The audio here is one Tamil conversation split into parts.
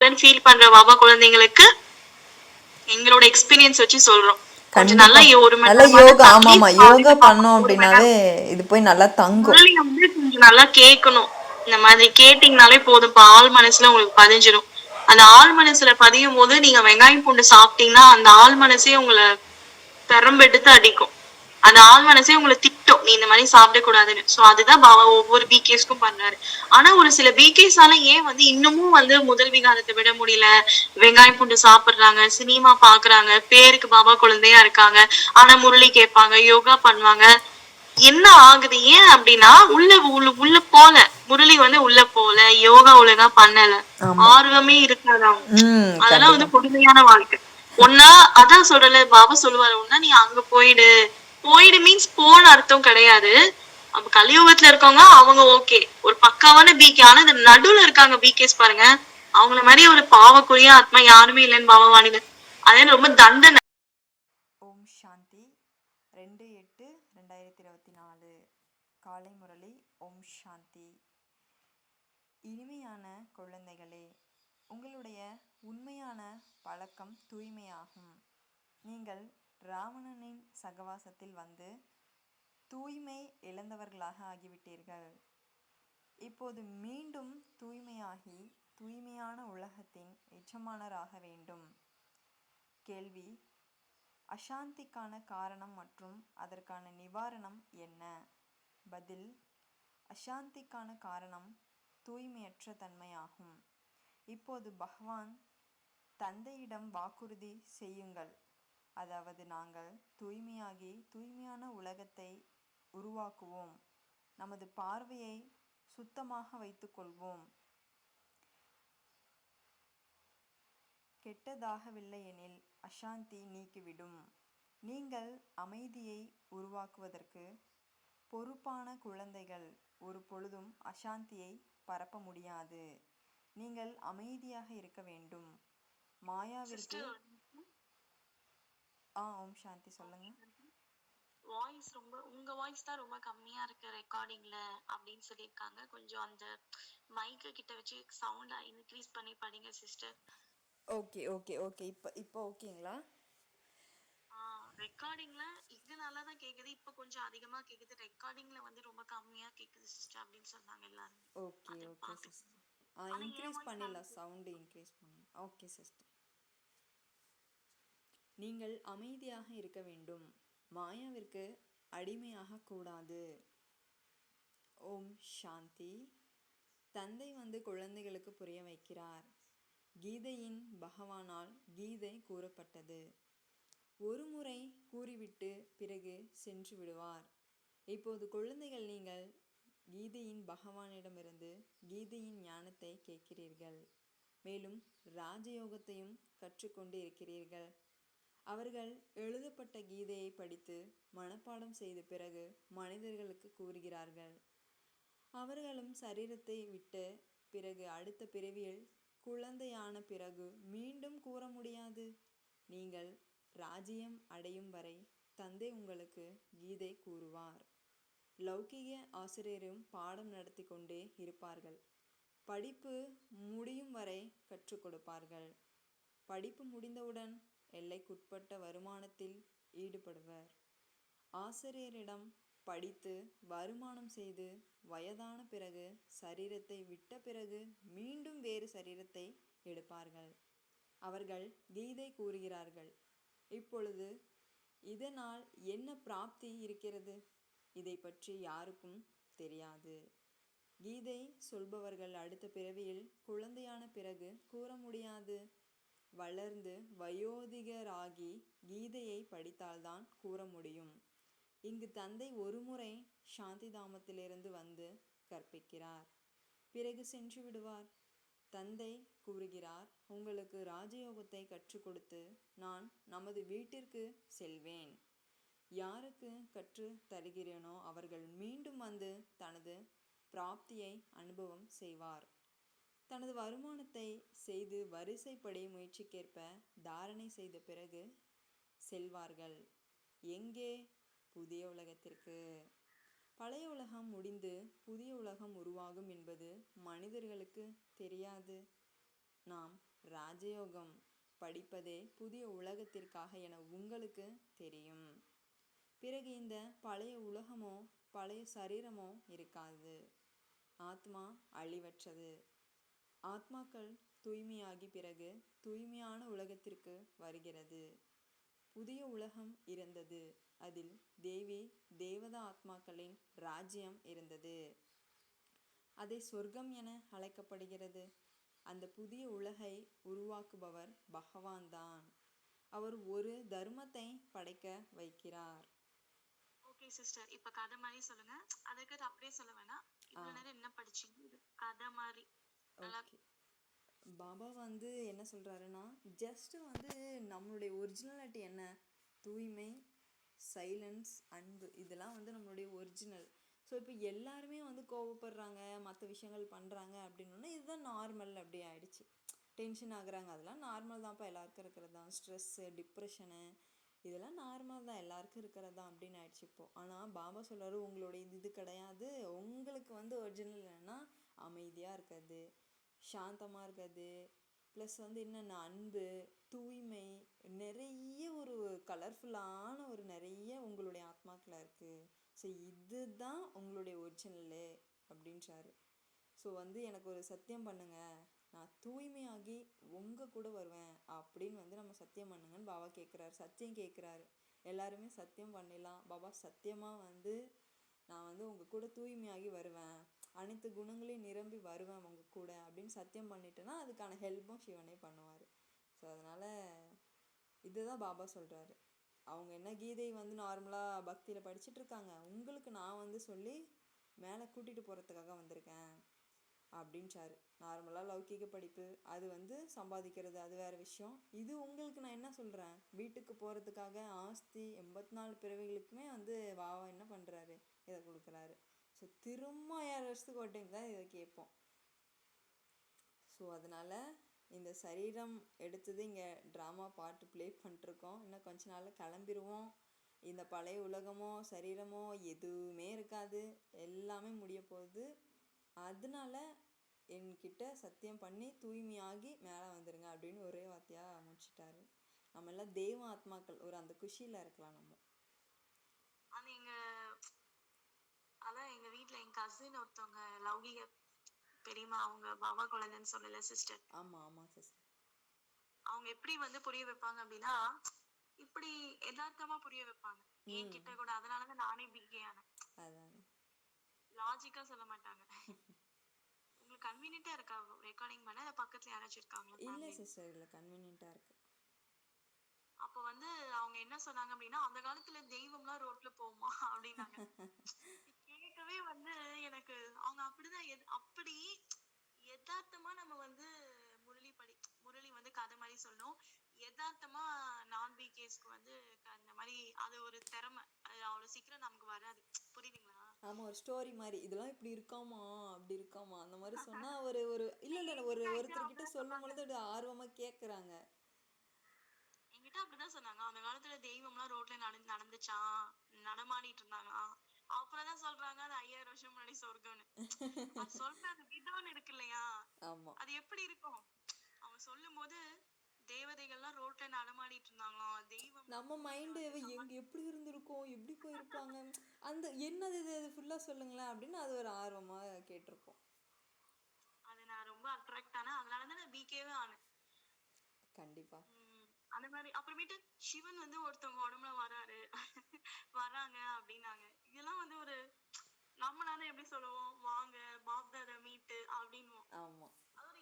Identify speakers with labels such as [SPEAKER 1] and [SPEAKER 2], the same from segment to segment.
[SPEAKER 1] ஃபீல் பண்ற பாபா குழந்தைங்களுக்கு எங்களோட எக்ஸ்பீரியன்ஸ் வச்சு சொல்றோம். கொஞ்சம்
[SPEAKER 2] கண்டிப்பா
[SPEAKER 1] நல்லா ஒரு மணி
[SPEAKER 2] நல்ல
[SPEAKER 1] நேரமாவது
[SPEAKER 2] யோகா. ஆமா ஆமா,
[SPEAKER 1] அட்லீஸ்ட்
[SPEAKER 2] யோகா
[SPEAKER 1] காலையில பாப்பா
[SPEAKER 2] பண்ணோம்
[SPEAKER 1] ஒரு மணி
[SPEAKER 2] அப்படின்னாவே
[SPEAKER 1] நேரம்
[SPEAKER 2] இது போய் நல்லா தங்கும்.
[SPEAKER 1] முரளி வந்து கொஞ்சம் நல்லா கேட்கணும். இந்த மாதிரி கேட்டீங்கனாலே போதும்ப்பா, ஆழ் மனசுல உங்களுக்கு பதிஞ்சிடும். அந்த ஆழ் மனசுல பதியும் போது நீங்க வெங்காயம் பூண்டு சாப்பிட்டீங்கன்னா அந்த ஆழ் மனசே உங்களை பெரம்பெடுத்து அடிக்கும். அந்த ஆழ் மனசே உங்களை திட்டும், நீ இந்த மாதிரி சாப்பிடக்கூடாதுன்னு. சோ அதுதான் பாபா ஒவ்வொரு பிகேஸ்க்கும் பண்றாரு. ஆனா ஒரு சில பிகேஸால ஏன் வந்து இன்னமும் வந்து முதல் விகாரத்தை விட முடியல, வெங்காயம் பூண்டு சாப்பிடுறாங்க, சினிமா பாக்குறாங்க, பேருக்கு பாபா குழந்தையா இருக்காங்க, ஆனா முரளி கேட்பாங்க, யோகா பண்ணுவாங்க, என்ன ஆகுது? ஏன் அப்படின்னா உள்ள உள்ள போல, முரளி வந்து உள்ள போல, யோகா ஒழுங்கா பண்ணல,
[SPEAKER 2] ஆமா.
[SPEAKER 1] ஆர்வமே இருக்காது அவங்க. அதெல்லாம்
[SPEAKER 2] கண்டிப்பா.
[SPEAKER 1] வந்து கொடுமையான வாழ்க்கை. ஒன்னா அதான் சொல்றல, பாபா சொல்லுவாரு, ஒன்னா நீ அங்க போயிடு. போயிடு மீன்ஸ் போன அர்த்தம் கிடையாது. அப்ப கலியுகத்துல இருக்கவங்க அவங்க ஓகே, ஒரு பக்காவான பிகே. ஆனா இந்த நடுவுல இருக்காங்க பிகேஸ் பாருங்க, அவங்கள மாதிரி ஒரு பாவக்குரிய ஆத்மா யாருமே இல்லைன்னு பாபா வாணிது. அதே ரொம்ப தண்டனை.
[SPEAKER 2] ஓம் சாந்தி. 2/8/2024 காலை முரளி. ஓம் சாந்தி. இனிமையான குழந்தைகளே, உங்களுடைய உண்மையான பழக்கம் தூய்மையாகும். நீங்கள் ராவணனின் சகவாசத்தில் வந்து தூய்மை இழந்தவர்களாக ஆகிவிட்டீர்கள். இப்போது மீண்டும் தூய்மையாகி தூய்மையான உலகத்தின் எஜமானராக வேண்டும். கேள்வி: அசாந்திக்கான காரணம் மற்றும் அதற்கான நிவாரணம் என்ன? பதில்: அசாந்திக்கான காரணம் தூய்மையற்ற தன்மையாகும். இப்போது பகவான் தந்தையிடம் வாக்குறுதி செய்யுங்கள், அதாவது நாங்கள் தூய்மையாகி தூய்மையான உலகத்தை உருவாக்குவோம், நமது பார்வையை சுத்தமாக வைத்துக் கொள்வோம், கெட்டதாகவில்லை எனில் அசாந்தி நீக்கிவிடும். நீங்கள் அமைதியை உருவாக்குவதற்கு பொறுப்பான குழந்தைகள் ஒரு பொழுதும் அசாந்தியை பரப்ப முடியாது. நீங்கள் அமைதியாக இருக்க வேண்டும். மாயாவிற்கு ஓம் சாந்தி. சொல்லுங்க.
[SPEAKER 1] வாய்ஸ் ரொம்ப, உங்க வாய்ஸ் தான் ரொம்ப கம்மியா இருக்கு ரெக்கார்டிங்ல அப்படின்னு சொல்லியிருக்காங்க. கொஞ்சம் அந்த மைக்க கிட்ட வச்சு சவுண்ட் இன்க்ரீஸ் பண்ணி படிங்க சிஸ்டர்.
[SPEAKER 2] Okay okay okay. இப்போ ஓகேங்களா?
[SPEAKER 1] ரெக்கார்டிங்ல இது நல்லா தான் கேக்குது, இப்போ கொஞ்சம் அதிகமா கேக்குது, ரெக்கார்டிங்ல வந்து ரொம்ப கம்மியா கேக்குது சிஸ்டர் அப்படின்னு சொன்னாங்க எல்லாரும்.
[SPEAKER 2] ஓகே
[SPEAKER 1] அது
[SPEAKER 2] ஓகே
[SPEAKER 1] பாக்க.
[SPEAKER 2] சிஸ்டர்.
[SPEAKER 1] ஆனா
[SPEAKER 2] இன்க்ரீஸ்
[SPEAKER 1] ஏன்
[SPEAKER 2] பண்ணிடலாம், சவுண்டு இன்க்ரீஸ் பண்ணலாம். Okay sister. நீங்கள் அமைதியாக இருக்க வேண்டும். மாயாவிற்கு அடிமையாக கூடாது. ஓம் சாந்தி. தந்தை வந்து குழந்தைகளுக்கு புரிய வைக்கிறார். கீதையின் பகவானால் கீதை கூறப்பட்டது. ஒரு முறை கூறிவிட்டு பிறகு சென்று விடுவார். இப்போது குழந்தைகள், நீங்கள் கீதையின் பகவானிடமிருந்து கீதையின் ஞானத்தை கேட்கிறீர்கள், மேலும் ராஜயோகத்தையும் கற்றுக்கொண்டு இருக்கிறீர்கள். அவர்கள் எழுதப்பட்ட கீதையை படித்து மனப்பாடம் செய்த பிறகு மனிதர்களுக்கு கூறுகிறார்கள். அவர்களும் சரீரத்தை விட்ட பிறகு அடுத்த பிறவியில் குழந்தையான பிறகு மீண்டும் கூற முடியாது. நீங்கள் ராஜ்யம் அடையும் வரை தந்தை உங்களுக்கு கீதை கூறுவார். லௌகிக ஆசிரியரும் பாடம் நடத்தி கொண்டே இருப்பார்கள். படிப்பு முடியும் வரை கற்றுக் கொடுப்பார்கள். படிப்பு முடிந்தவுடன் எல்லைக்குட்பட்ட வருமானத்தில் ஈடுபடுவர். ஆசிரியரிடம் படித்து வருமானம் செய்து வயதான பிறகு சரீரத்தை விட்ட பிறகு மீண்டும் வேறு சரீரத்தை எடுப்பார்கள். அவர்கள் கீதை கூறுகிறார்கள். இப்பொழுது இதனால் என்ன பிராப்தி இருக்கிறது? இதை பற்றி யாருக்கும் தெரியாது. கீதை சொல்பவர்கள் அடுத்த பிறவியில் குழந்தையான பிறகு கூற முடியாது. வளர்ந்து வயோதிகராகி கீதையை படித்தால்தான் கூற முடியும். இங்கு தந்தை ஒரு முறை சாந்தி தாமத்திலிருந்து வந்து கற்பிக்கிறார், பிறகு சென்று விடுவார். தந்தை கூறுகிறார், உங்களுக்கு ராஜயோகத்தை கற்றுக் கொடுத்து நான் நமது வீட்டிற்கு செல்வேன். யாருக்கு கற்று தருகிறேனோ அவர்கள் மீண்டும் வந்து தனது பிராப்தியை அனுபவம் செய்வார். தனது வருமானத்தை செய்து வரிசைப்படி முயற்சிக்கேற்ப தாரணை செய்த பிறகு செல்வார்கள். எங்கே? புதிய உலகத்திற்கு. பழைய உலகம் முடிந்து புதிய உலகம் உருவாகும் என்பது மனிதர்களுக்கு தெரியாது. நாம் ராஜயோகம் படிப்பதே புதிய உலகத்திற்காக என உங்களுக்கு தெரியும். பிறகு இந்த பழைய உலகமோ பழைய சரீரமோ இருக்காது. ஆத்மா அழிவற்றது. ஆத்மாக்கள் தூய்மையாகி பிறகு தூய்மையான உலகத்திற்கு வருகிறது. புதிய உலகம் இருந்தது. அதில் தேவதா ஆத்மாக்களின் ராஜ்யம் இருந்தது. அதை சொர்க்கம் என அழைக்கப்படுகிறது. அந்த புதிய உலகை உருவாக்குபவர் பகவான் தான். அவர் ஒரு தர்மத்தை படைக்க வைக்கிறார்.
[SPEAKER 1] ஓகே சிஸ்டர், இப்ப கதை மாதிரி சொல்லுங்க. அதுக்கு அப்படியே சொல்ல வேணாம். இவ்வளவு நேரம் என்ன படிச்சீங்க? கதை மாதிரி
[SPEAKER 2] ஓகே. பாபா என்ன சொல்றாருன்னா, ஜஸ்ட் நம்மளுடைய ஒரிஜினாலிட்டி என்ன, தூய்மை, சைலன்ஸ், அன்பு, இதெல்லாம் நம்மளுடைய ஒரிஜினல். ஸோ இப்போ எல்லாருமே கோவப்படுறாங்க, மற்ற விஷயங்கள் பண்ணுறாங்க அப்படின்னா இதுதான் நார்மல் அப்படி ஆயிடுச்சு. டென்ஷன் ஆகுறாங்க, அதெல்லாம் நார்மல் தான்ப்பா, எல்லாருக்கும் இருக்கிறது தான். ஸ்ட்ரெஸ்ஸு, டிப்ரெஷனு, இதெல்லாம் நார்மல் தான், எல்லாருக்கும் இருக்கிறது தான் அப்படின்னு ஆயிடுச்சு இப்போது. ஆனால் பாபா சொல்கிறாரு, உங்களுடைய இது கிடையாது. உங்களுக்கு ஒரிஜினல் என்னன்னா அமைதியாக இருக்கிறது, சாந்தமாக இருக்கிறது, ப்ளஸ் என்னென்ன அன்பு, தூய்மை, நிறைய ஒரு கலர்ஃபுல்லான ஒரு நிறைய உங்களுடைய ஆத்மாக்களில் இருக்குது. ஸோ இதுதான் உங்களுடைய ஒரிஜினலு அப்படின்றாரு. ஸோ எனக்கு ஒரு சத்தியம் பண்ணுங்க, நான் தூய்மையாகி உங்கள் கூட வருவேன் அப்படின்னு நம்ம சத்தியம் பண்ணுங்கன்னு பாபா கேட்குறாரு. சத்தியம் கேட்குறாரு. எல்லாருமே சத்தியம் பண்ணிடலாம். பாபா சத்தியமாக நான் உங்கள் கூட தூய்மையாகி வருவேன், அனைத்து குணங்களையும் நிரம்பி வருவேன் உங்கள் கூட அப்படின்னு சத்தியம் பண்ணிட்டேன்னா அதுக்கான ஹெல்ப்பும் சிவனே பண்ணுவார். ஸோ அதனால் இதுதான் பாபா சொல்கிறாரு. அவங்க என்ன கீதை நார்மலாக பக்தியில் படிச்சுட்ருக்காங்க, உங்களுக்கு நான் சொல்லி மேலே கூட்டிகிட்டு போகிறதுக்காக வந்திருக்கேன் அப்படின்றாரு. நார்மலாக லௌகிக படிப்பு அது சம்பாதிக்கிறது அது வேறு விஷயம். இது உங்களுக்கு நான் என்ன சொல்கிறேன், வீட்டுக்கு போகிறதுக்காக ஆஸ்தி 84 பிறவிகளுக்குமே பாபா என்ன பண்ணுறாரு, இதை கொடுக்குறாரு. ஸோ திரும்ப 6 வருஷத்துக்கு ஒரு டைம் தான் இதை கேட்போம். ஸோ அதனால் இந்த சரீரம் எடுத்தது இங்கே ட்ராமா பாட்டு ப்ளே பண்ணிட்டுருக்கோம். இன்னும் கொஞ்ச நாளில் கிளம்பிடுவோம். இந்த பழைய உலகமோ சரீரமோ எதுவுமே இருக்காது, எல்லாமே முடிய போகுது. அதனால என்கிட்ட சத்தியம் பண்ணி தூய்மையாகி மேலே வந்துடுங்க அப்படின்னு ஒரே வார்த்தையாக முடிச்சிட்டாரு. நம்ம எல்லாம் தெய்வ ஆத்மாக்கள், ஒரு அந்த குஷியில் இருக்கலாம் நம்ம.
[SPEAKER 1] அதான் எங்கள் வீட்டில் என் கசின் ஒருத்தவங்க லௌகிக பெரியம்மா, அவங்க பாபா குழந்தைன்னு சொல்லல சிஸ்டர்.
[SPEAKER 2] ஆமா சிஸ்டர்.
[SPEAKER 1] அவங்க எப்படி புரிய வைப்பாங்க அப்படின்னா, இப்படி யதார்த்தமா புரிய வைப்பாங்க என்கிட்ட கூட. அதனாலதான் நானே பிகே ஆனேன். லாஜிக்கா சொல்ல மாட்டாங்க. உங்களுக்கு கன்வீனியன்ட்டா இருக்கா ரெக்கார்டிங் பண்ண, இல்ல பக்கத்துல யாராச்சும் இருக்காங்களா?
[SPEAKER 2] இல்ல சிஸ்டர், இல்ல கன்வீனியன்ட்டா இருக்கு.
[SPEAKER 1] அப்ப அவங்க என்ன சொன்னாங்க அப்படின்னா, அந்த காலத்துல தெய்வம்லாம் ரோட்ல போகுமா அப்படின்னாங்க. கேட்கவே எனக்கு அவங்க அப்படிதான் அப்படி யதார்த்தமா நம்ம முரளி கதை மாதிரி சொல்லணும். யதார்த்தமா நான் பிகேஸ்க்கு அந்த மாதிரி அது ஒரு திறமை, அது அவ்வளவு சீக்கிரம் நமக்கு வராது. புரியுதுங்களா?
[SPEAKER 2] ஆமா, ஒரு ஸ்டோரி மாதிரி இதெல்லாம் இப்படி இருக்காமா அப்படி இருக்காமா அந்த மாதிரி சொன்னா ஒரு ஒரு இல்ல ஒருத்தர்கிட்ட சொல்லும் பொழுது ஆர்வமா கேக்குறாங்க.
[SPEAKER 1] என்கிட்ட அப்படிதான் சொன்னாங்க, அந்த காலத்துல தெய்வம்லாம் ரோட்ல நடந்துச்சான், நடமாடிட்டு இருந்தாங்களாம். அப்புறம்தான் சொல்றாங்க அது 5000 வருஷம் முன்னாடி சொர்க்கம்னு. அது சொல்றது விதம்னு இருக்கு இல்லையா, அது எப்படி இருக்கும்? அவன் சொல்லும் போது தேவதைகள்லாம் ரோட்ல நடமாடிட்டு இருந்தாங்களாம், தெய்வம்.
[SPEAKER 2] நம்ம மைண்டு எங்க எப்படி இருந்திருக்கும், எப்படி போயிருப்பாங்க, அந்த என்னது இது ஃபுல்லா சொல்லுங்களேன் அப்படின்னு அது ஒரு ஆர்வமா கேட்டிருப்போம்.
[SPEAKER 1] அது நான் ரொம்ப அட்ராக்ட் ஆனேன். அதனாலதான் நான் பிகேவே ஆனேன்.
[SPEAKER 2] கண்டிப்பா.
[SPEAKER 1] அந்த மாதிரி அப்புறமேட்டு சிவன் ஒருத்தவங்க உடம்புல வராங்க அப்படின்னாங்க. இதெல்லாம் ஒரு நம்மளால எப்படி சொல்லுவோம், வாங்க பாப்தாத மீட்டு அப்படின்னுவோம். அது ஒரு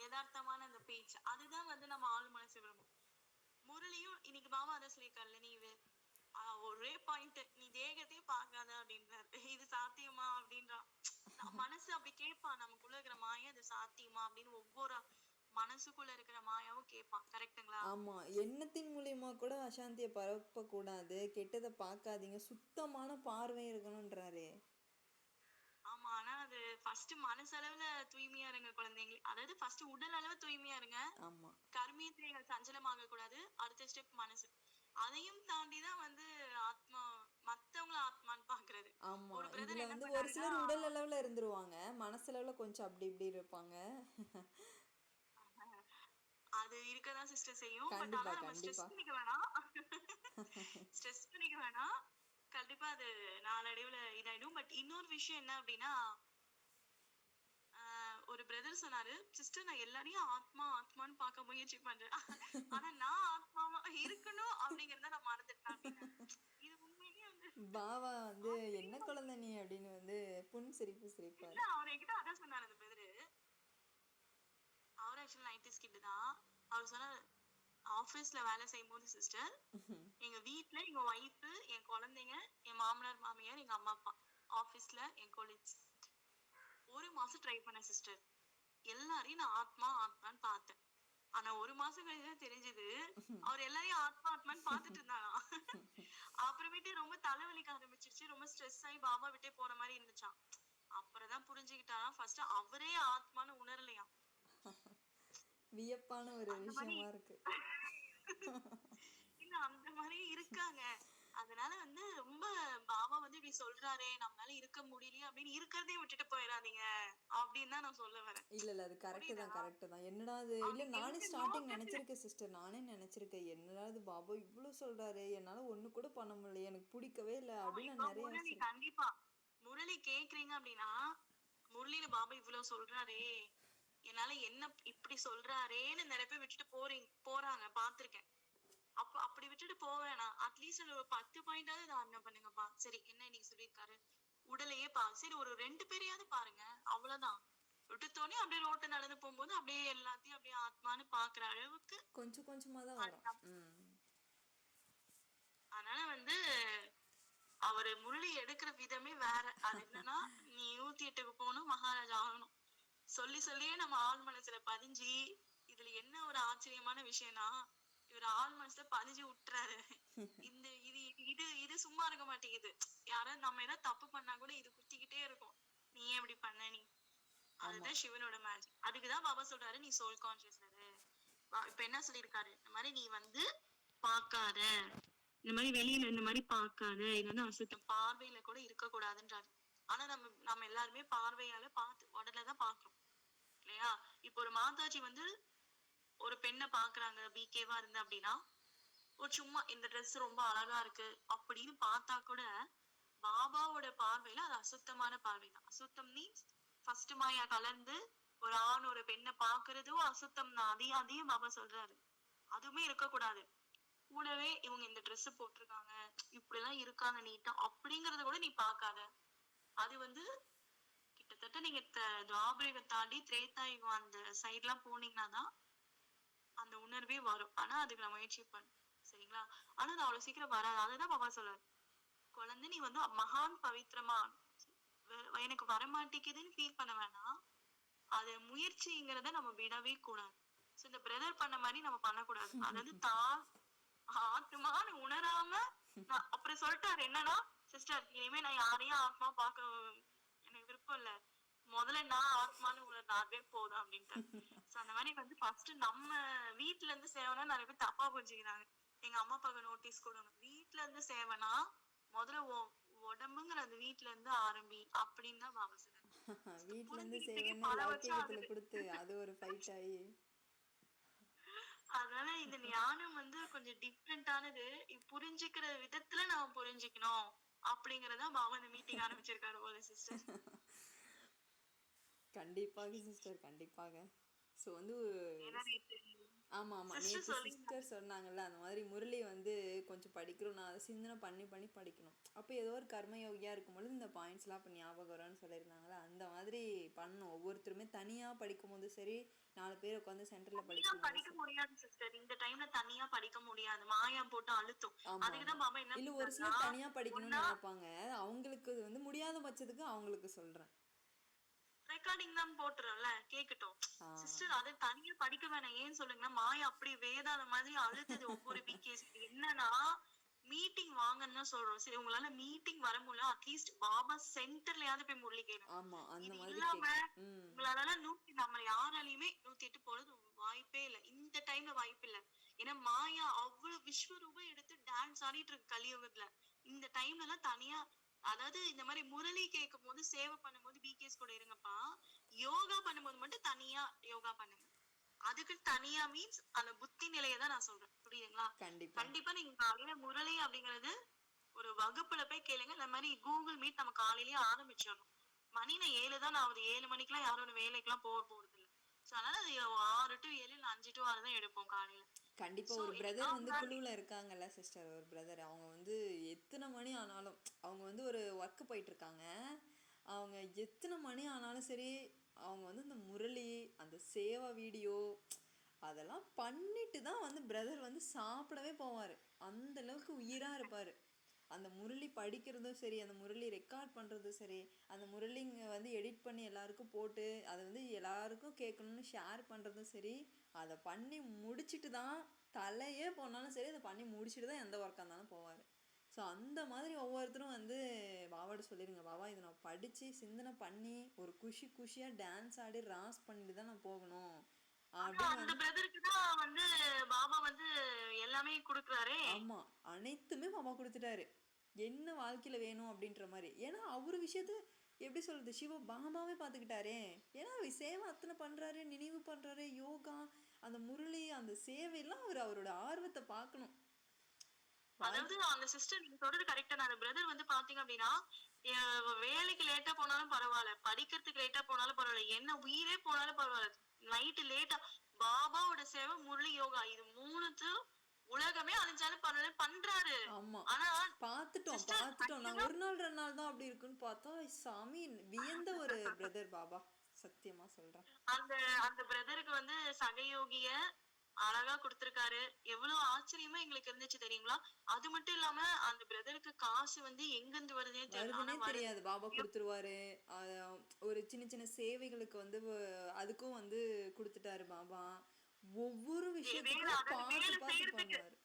[SPEAKER 1] யதார்த்தமான அந்த பேச்சு. அதுதான் நம்ம ஆள் மனசு விரும்பும். முரளியும் இன்னைக்கு பாபா அதை சொல்லியிருக்காருல்ல, நீ ஒரே பாயிண்ட், நீ தேகத்தையும் பார்க்காத அப்படின்றாரு. இது சாத்தியமா அப்படின்றான். மனசு அப்படி கேட்பான், நமக்குள்ள இருக்கிற மாயா அது சாத்தியமா அப்படின்னு ஒவ்வொரு மனசுக்குள்ள இருக்கிற மாயாவும் கேட்பான். கரெக்ட்டுங்களா?
[SPEAKER 2] ஆமா, எண்ணத்தின் மூலியமா கூட அசாந்தியை பரப்ப கூடாது, கெட்டதை பார்க்காதீங்க, சுத்தமான பார்வை இருக்கணும்ன்றாரு.
[SPEAKER 1] ஆமா, ஆனா அது ஃபர்ஸ்ட் மனசளவுல தூய்மையா இருங்க குழந்தைங்க. அதாவது ஃபர்ஸ்ட் உடல் அளவு தூய்மையா இருங்க.
[SPEAKER 2] ஆமா,
[SPEAKER 1] கர்மேந்திரியங்கள் சஞ்சலமாக கூடாது. அடுத்த ஸ்டெப் மனசு. அதையும் தாண்டிதான் ஆத்மா, மத்தவங்கள ஆத்மான்னு பாக்குறது.
[SPEAKER 2] ஆமா. இதுல ஒரு சிலர் உடல் அளவுல இருந்துருவாங்க, மனசளவுல கொஞ்சம் அப்படி இப்படி இருப்பாங்க.
[SPEAKER 1] அது இருக்கதான் சிஸ்டர் செய்யும். பட்
[SPEAKER 2] கண்டிப்பா
[SPEAKER 1] ஆனா நம்ம ஸ்ட்ரெஸ்
[SPEAKER 2] கண்டிப்பா
[SPEAKER 1] பண்ணிக்க வேணாம். ஸ்ட்ரெஸ் பண்ணிக்க வேணாம். கண்டிப்பா அது நாளடைவுல இதாயிடும். பட் இன்னொரு விஷயம் என்ன அப்படின்னா, ஒரு பிரதர் சொன்னாரு, சிஸ்டர் நான் எல்லாரையும் ஆத்மா ஆத்மான்னு பார்க்க முயற்சி பண்றேன். ஆனா நான் ஆத்மாவா இருக்கணும் அப்படிங்கறத நான் மறந்துட்டேன் அப்படின்னு. இது உண்மையிலேயே வந்து
[SPEAKER 2] பாவா வந்து என்ன குழந்தை நீ அப்படின்னு வந்து புன் சிரிப்பு
[SPEAKER 1] இல்ல
[SPEAKER 2] சிரிப்பாரு.
[SPEAKER 1] அவர் என்கிட்ட அதான் சொன்னாரு அந்த பிரதரு. அவர் ஆக்சுவலி 90s கிட் தான். அவர் சொன்னாரு, ஆபீஸ்ல வேலை செய்யும் போது சிஸ்டர், எங்க வீட்ல எங்க ஒய்ஃப், என் குழந்தைங்க, என் மாமனார் மாமியார், எங்க அம்மா அப்பா, ஆபீஸ்ல என் கொலீக்ஸ், 1 மாசம் ட்ரை பண்ணேன் சிஸ்டர். எல்லாரையும் நான் ஆத்மா ஆத்மான்னு பார்த்தேன். ஆனா 1 மாசம் கழிச்சுதான் தெரிஞ்சது அவர் எல்லாரையும் ஆத்மா ஆத்மான்னு பார்த்துட்டு இருந்தாராம். அப்புறமேட்டு ரொம்ப தலைவலிக்க ஆரம்பிச்சிருச்சு. ரொம்ப ஸ்ட்ரெஸ் ஆகி பாபா விட்டே போற மாதிரி இருந்துச்சாம். அப்புறம்தான் புரிஞ்சுக்கிட்டாராம், ஃபர்ஸ்ட் அவரே ஆத்மான்னு உணரலையாம்.
[SPEAKER 2] வியப்பான ஒரு
[SPEAKER 1] அந்த மாதிரி
[SPEAKER 2] விஷயமா இருக்கு.
[SPEAKER 1] இல்ல அந்த மாதிரி இருக்காங்க. அதனால வந்து ரொம்ப பாபா வந்து இப்படி சொல்றாரே நம்மளால இருக்க முடியலையே அப்படின்னு இருக்கிறதே விட்டுட்டு போயிடாதீங்க அப்படின்னு தான் நான் சொல்ல வரேன்.
[SPEAKER 2] இல்ல இல்ல அது கரெக்ட்
[SPEAKER 1] புரியுதா?
[SPEAKER 2] தான் கரெக்ட் தான். என்னடா அது, இல்ல
[SPEAKER 1] அவனுக்கு
[SPEAKER 2] நானே
[SPEAKER 1] எந்த
[SPEAKER 2] ஸ்டார்டிங்
[SPEAKER 1] நோக்கத்துல
[SPEAKER 2] நினைச்சிருக்கேன் சிஸ்டர், நானே நினைச்சிருக்கேன் என்னடா இது பாபா இவ்வளவு சொல்றாரு, என்னால ஒண்ணு கூட பண்ண முடியல, எனக்கு பிடிக்கவே இல்லை அப்படின்னு
[SPEAKER 1] இப்ப
[SPEAKER 2] நான் நிறைய
[SPEAKER 1] முரளி
[SPEAKER 2] யோசிச்சிருக்கேன்.
[SPEAKER 1] கண்டிப்பா முரளி கேக்குறீங்க அப்படின்னா, முரளியில பாபா இவ்வளவு சொல்றாரே, என்னால என்ன இப்படி சொல்றாரேன்னு நிறைய பேர் விட்டுட்டு போறாங்க, பாத்திருக்கேன். அப்ப அப்படி விட்டுட்டு போவேணாம். அட்லீஸ்ட் ஒரு 10 பாயிண்டாவது தாரணை பண்ணுங்கப்பா. சரி என்ன இன்னைக்கு சொல்லியிருக்காரு, உடலையே சரி ஒரு 2 பேரையாவது பாருங்க, அவ்வளவுதான். விட்டுத்தோனே அப்படியே ரோட்ட நடந்து போகும்போது அப்படியே எல்லாத்தையும் அப்படியே ஆத்மான்னு பாக்குற அளவுக்கு
[SPEAKER 2] கொஞ்சம் கொஞ்சமா தான் வரும்.
[SPEAKER 1] அதனால வந்து அவரு முரளி எடுக்கிற விதமே வேற. அது என்னன்னா, நீ 108க்கு போகணும், மகாராஜா ஆகணும். சொல்லி சொல்லியே நம்ம ஆள் மனசுல பதிஞ்சு, இதுல என்ன ஒரு ஆச்சரியமான விஷயம்னா, இவர் ஆள் மனசுல பதிஞ்சு விட்டுறாரு. இந்த இது இது இது சும்மா இருக்க மாட்டேங்குது. யாராவது நம்ம ஏதாவது தப்பு பண்ணா கூட இது குத்திக்கிட்டே இருக்கும். நீ ஏன் இப்படி பண்ண நீ. அதுதான் சிவனோட மேஜிக். அதுக்குதான் பாபா சொல்றாரு, நீ சோல் கான்சியஸ் இரு. இப்ப என்ன சொல்லியிருக்காரு, இந்த மாதிரி நீ வந்து பாக்காத, இந்த மாதிரி வெளியில இந்த மாதிரி பாக்காத, இது வந்து அசுத்தம், பார்வையில கூட இருக்க கூடாதுன்றாரு. ஆனா நம்ம எல்லாருமே பார்வையால உடனேதான் பாக்குறோம் இல்லையா? இப்ப ஒரு மாதாஜி வந்து ஒரு பெண்ணை பாக்குறாங்க, பிகேவா இருந்தா அப்படின்னா, ஒரு சும்மா இந்த ட்ரெஸ் ரொம்ப அழகா இருக்கு அப்படின்னு பார்த்தா கூட பாபாவோட பார்வையில அது அசுத்தமான பார்வைதான். அசுத்தம் மீன்ஸ் ஃபர்ஸ்ட் மாயா கலந்து ஒரு ஆண் ஒரு பெண்ணை பாக்குறதும் அசுத்தம் தான். அதையும் பாபா சொல்றாரு. அதுவுமே இருக்கக்கூடாது. கூடவே இவங்க இந்த ட்ரெஸ் போட்டிருக்காங்க, இப்படி எல்லாம் இருக்காங்க நீட்டா, அப்படிங்கறத கூட நீ பாக்காத. அது வந்து கிட்டத்தட்ட நீங்க துவாபரிகம் தாண்டி திரேதாயுகம் அந்த சைட் எல்லாம் போனீங்கன்னாதான் அந்த உணர்வே வரும். ஆனா அதுக்கு நான் முயற்சி பண்ணு, சரிங்களா? ஆனா அது அவ்வளவு சீக்கிரம் வராது. அதுதான் பாபா சொல்றாரு, குழந்தை நீ வந்து மகான் பவித்திரமா எனக்கு வரமாட்டேங்குதுன்னு ஃபீல் பண்ண வேணாம். அது முயற்சிங்கிறத நம்ம விடவே கூடாது. சோ இந்த பிரதர் பண்ண மாதிரி நம்ம பண்ணக்கூடாது. அதாவது தான் ஆத்மான்னு உணராம அப்புறம் சொல்லிட்டாரு என்னன்னா, சிஸ்டர் இனிமே நான் யாரையும் ஆத்மா பார்க்க எனக்கு விருப்பம் இல்ல, முதல்ல நான் ஆத்மான்னு உணர்ந்தாவே போதும் அப்படின்ட்டு. சோ அந்த மாதிரி வந்து ஃபர்ஸ்ட் நம்ம வீட்டுல இருந்து சேவைனா நிறைய பேர் தப்பா புரிஞ்சுக்கிறாங்க. எங்க அம்மா அப்பாவுக்கு நோட்டீஸ் கொடுங்க, வீட்டுல இருந்து சேவைனா முதல்ல உடம்புங்கிற அந்த வீட்டுல இருந்து ஆரம்பி அப்படின்னு தான் பாபா சொல்றாரு.
[SPEAKER 2] வீட்டுல இருந்து
[SPEAKER 1] புரிஞ்சுக்கிட்டே
[SPEAKER 2] சேவன்னு
[SPEAKER 1] பல வருஷம்
[SPEAKER 2] லௌகிகத்துல
[SPEAKER 1] ஆகுது.
[SPEAKER 2] கொடுத்து அது ஒரு ஃபைட் ஆகி.
[SPEAKER 1] அதனால இந்த ஞானம் வந்து கொஞ்சம் டிஃப்ரெண்டானது. புரிஞ்சுக்கிற விதத்துல நாம புரிஞ்சுக்கணும் அப்படிங்கறத பாபா இந்த மீட்டிங் ஆரம்பிச்சிருக்காரு போல சிஸ்டர்.
[SPEAKER 2] கண்டிப்பாக சிஸ்டர், கண்டிப்பாக. ஸோ வந்து
[SPEAKER 1] ஏன்னா
[SPEAKER 2] ஆமாம் ஆமாம்,
[SPEAKER 1] சிஸ்டர்
[SPEAKER 2] நேற்று
[SPEAKER 1] சொல்லி
[SPEAKER 2] சிஸ்டர் சொன்னாங்கல்ல அந்த மாதிரி முரளி வந்து கொஞ்சம் படிக்கிறோம், நான் அதை சிந்தனை பண்ணி பண்ணி படிக்கணும். அப்போ ஏதோ ஒரு கர்மயோகியாக இருக்கும்போது இந்த பாயிண்ட்ஸ்லாம் இப்போ ஞாபகம் வரும்னு சொல்லியிருந்தாங்களே, அந்த மாதிரி பண்ணணும். ஒவ்வொருத்தருமே தனியாக படிக்கும் போது சரி, 4 பேர் உட்காந்து சென்டரில் படிக்கும் போது
[SPEAKER 1] படிக்க
[SPEAKER 2] சரி.
[SPEAKER 1] முடியாது சிஸ்டர். இந்த டைம்ல தனியா படிக்க முடியாது, மாயா போட்டு அழுத்தும்.
[SPEAKER 2] ஆமாம்
[SPEAKER 1] அதுக்குதான்
[SPEAKER 2] ஆமாம்.
[SPEAKER 1] பாபா என்ன
[SPEAKER 2] இல்லை ஒரு சிலர் தனியாக படிக்கணும்னு நினைப்பாங்க, அவங்களுக்கு வந்து முடியாத பட்சத்துக்கு அவங்களுக்கு சொல்கிறேன்.
[SPEAKER 1] ரெக்கார்டிங் தான் போட்டுறோம்ல, கேக்கட்டும். சிஸ்டர் அதை தனியா படிக்க வேணாம். ஏன்னு சொல்லுங்கன்னா, மாயா அப்படி வேதாத மாதிரி அழுத்துது ஒவ்வொரு பிகேஸ். என்னன்னா மீட்டிங் வாங்கன்னு தான் சொல்றோம். சரி உங்களால மீட்டிங் வர முடியல, அட்லீஸ்ட் பாபா சென்டர்லயாவது போய் முரளி கேளுங்க. இது இல்லாம உங்களால நம்ம யாராலையுமே 108 போறது வாய்ப்பே இல்லை. இந்த டைம்ல வாய்ப்பு இல்லை. ஏன்னா மாயா அவ்வளவு விஸ்வரூபம் எடுத்து டான்ஸ் ஆடிட்டு இருக்கு கலியுகத்துல. இந்த டைம்ல எல்லாம் தனியா, அதாவது இந்த மாதிரி முரளி கேட்கும் போது சேவை பண்ணும்போது பிகேஸ் கூட இருங்கப்பா. யோகா பண்ணும்போது மட்டும் தனியா யோகா பண்ணுங்க. அதுக்கு தனியா மீன்ஸ் அந்த புத்தி நிலையை தான் நான் சொல்றேன், புரியுதுங்களா?
[SPEAKER 2] கண்டிப்பா
[SPEAKER 1] கண்டிப்பா நீங்க காலையில முரளி அப்படிங்கிறது ஒரு வகுப்புல போய் கேளுங்க. இந்த மாதிரி கூகுள் மீட் நம்ம காலையிலேயே ஆரம்பிச்சிடணும். மணி நான் 7 தான் ஆகுது, 7 மணிக்கெல்லாம் யாரோட வேலைக்கெல்லாம் போறது இல்லை. ஸோ அதனால அது 6 to 7 இல்லை 5 to 6 தான் எடுப்போம் காலையில.
[SPEAKER 2] கண்டிப்பா.
[SPEAKER 1] So
[SPEAKER 2] ஒரு பிரதர் வந்து
[SPEAKER 1] இதெல்லாம்
[SPEAKER 2] குழுவில் இருக்காங்கல்ல சிஸ்டர், ஒரு பிரதர், அவங்க வந்து எத்தனை மணி ஆனாலும், அவங்க வந்து ஒரு ஒர்க்கு போயிட்டு இருக்காங்க, அவங்க எத்தனை மணி ஆனாலும் சரி, அவங்க வந்து இந்த முரளி, அந்த சேவா வீடியோ அதெல்லாம் பண்ணிட்டு தான் வந்து பிரதர் வந்து சாப்பிடவே போவார். அந்த அளவுக்கு உயிராக இருப்பார். அந்த முரளி படிக்கிறதும் சரி, அந்த முரளி ரெக்கார்ட் பண்ணுறதும் சரி, அந்த முரளிங்க வந்து எடிட் பண்ணி எல்லாருக்கும் போட்டு அதை வந்து எல்லாருக்கும் கேட்கணும்னு ஷேர் பண்ணுறதும் சரி, அதை பண்ணி முடிச்சுட்டு தான், தலையே போனாலும் சரி அதை பண்ணி முடிச்சுட்டு தான் எந்த ஒர்க்காக இருந்தாலும் போவார். ஸோ அந்த மாதிரி ஒவ்வொருத்தரும் வந்து பாபாட்ட சொல்லிடுங்க, பாபா இதை நான் படித்து சிந்தனை பண்ணி ஒரு குஷியாக டான்ஸ் ஆடி ராஸ் பண்ணிட்டு தான் நான் போகணும் அப்படின்னு
[SPEAKER 1] அந்த பிரதருக்கு தான் வந்து பாபா வந்து எல்லாமே கொடுக்குறாரே.
[SPEAKER 2] ஆமா, அனைத்துமே பாபா கொடுத்துட்டாரு, என்ன வாழ்க்கையில வேணும் அப்படின்ற மாதிரி. ஏன்னா அவரு விஷயத்த எப்படி சொல்றது, சிவ பாபாவே பார்த்துக்கிட்டாரே. ஏன்னா அவர் சேவை அத்தனை பண்றாரு, நினைவு பண்றாரு, யோகா, அந்த முரளி, அந்த சேவையெல்லாம் அவரோட ஆர்வத்தை பார்க்கணும்.
[SPEAKER 1] அதாவது அந்த சிஸ்டர் நீங்க சொல்றது கரெக்டா. அந்த பிரதர் வந்து பாத்தீங்க அப்படின்னா வேலைக்கு லேட்டா போனாலும் பரவாயில்ல, படிக்கிறதுக்கு லேட்டா போனாலும் பரவாயில்ல, என்ன உயிரே போனாலும் பரவாயில்ல, நைட்டு லேட்டா பாபாவோட சேவை, முரளி, யோகா, இது மூணுத்து உலகமே அழிஞ்சாலும் பரவாயில்ல பண்றாரு. ஆனா
[SPEAKER 2] பாத்துட்டோம் நான் ஒரு நாள் 2 நாள் தான் அப்படி இருக்குன்னு பார்த்தா சாமி வியந்த ஒரு பிரதர் பாபா, சத்தியமா சொல்றேன்.
[SPEAKER 1] அந்த பிரதருக்கு வந்து சகயோகிய அழகா கொடுத்திருக்காரு. எவ்வளவு ஆச்சரியமா எங்களுக்கு இருந்துச்சு தெரியுங்களா? அது மட்டும் இல்லாம அந்த பிரதருக்கு காசு வந்து எங்கிருந்து வருதுன்னே
[SPEAKER 2] தெரியாது, பாபா கொடுத்துருவாரு. ஒரு சின்ன சின்ன சேவைகளுக்கு வந்து அதுக்கும் வந்து கொடுத்துட்டாரு பாபா. ஒவ்வொரு விஷயத்துக்கும் பார்த்து பார்த்து பண்ணுவாரு.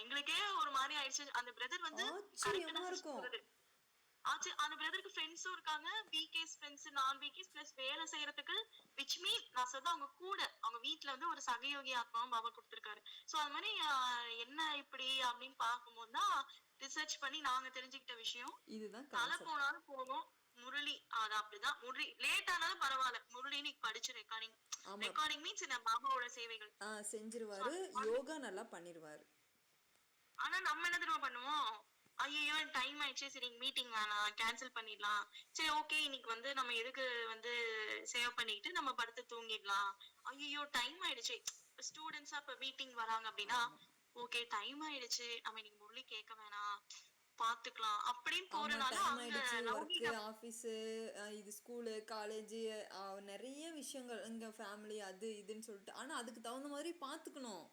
[SPEAKER 1] எங்களுக்கே ஒரு மாதிரி ஆயிடுச்சு. அந்த பிரதர் வந்து
[SPEAKER 2] ஆச்சரியமா இருக்கும்.
[SPEAKER 1] அந்த பிரதருக்கு ஃப்ரெண்ட்ஸும் இருக்காங்க, பிகேஸ் ஃப்ரெண்ட்ஸ், நான் பிகேஸ் பிளஸ் வேலை செய்யறதுக்கு, விச் மீன் நான் சொல்றது அவங்க கூட அவங்க வீட்டுல வந்து ஒரு சகயோகி ஆத்மாவும் பாபா கொடுத்திருக்காரு. சோ அது மாதிரி என்ன இப்படி அப்படின்னு பார்க்கும்போதுதான் ரிசர்ச் பண்ணி நாங்க தெரிஞ்சுக்கிட்ட விஷயம்
[SPEAKER 2] இதுதான்.
[SPEAKER 1] தலை போனாலும் போகும், முரளி அது அப்படிதான். முரளி லேட் ஆனாலும் பரவாயில்ல, முரளி நீ படிச்சு ரெக்கார்டிங் மீன்ஸ் இந்த பாபாவோட சேவைகள்
[SPEAKER 2] செஞ்சிருவாரு, யோகா நல்லா பண்ணிருவாரு.
[SPEAKER 1] ஆனா நம்ம என்ன தெரியுமா பண்ணுவோம், ஐயோ டைம் ஆயிடுச்சு, சரி மீட்டிங் வேணாம் கேன்சல் பண்ணிடலாம், சரி ஓகே இன்னைக்கு வந்து நம்ம எதுக்கு வந்து சேவ் பண்ணிட்டு நம்ம படுத்து தூங்கிடலாம், ஐயோ டைம் ஆயிடுச்சு. ஸ்டூடெண்ட்ஸா இப்ப மீட்டிங் வராங்க அப்படின்னா, ஓகே டைம் ஆயிடுச்சு நம்ம இன்னைக்கு முரளி கேட்க வேணாம் பாத்துக்கலாம் அப்படின்னு போறனால
[SPEAKER 2] அவங்க ஆபீஸ், இது ஸ்கூலு, காலேஜ், நிறைய விஷயங்கள், இங்க ஃபேமிலி, அது இதுன்னு சொல்லிட்டு, ஆனா அதுக்கு தகுந்த மாதிரி பாத்துக்கணும்.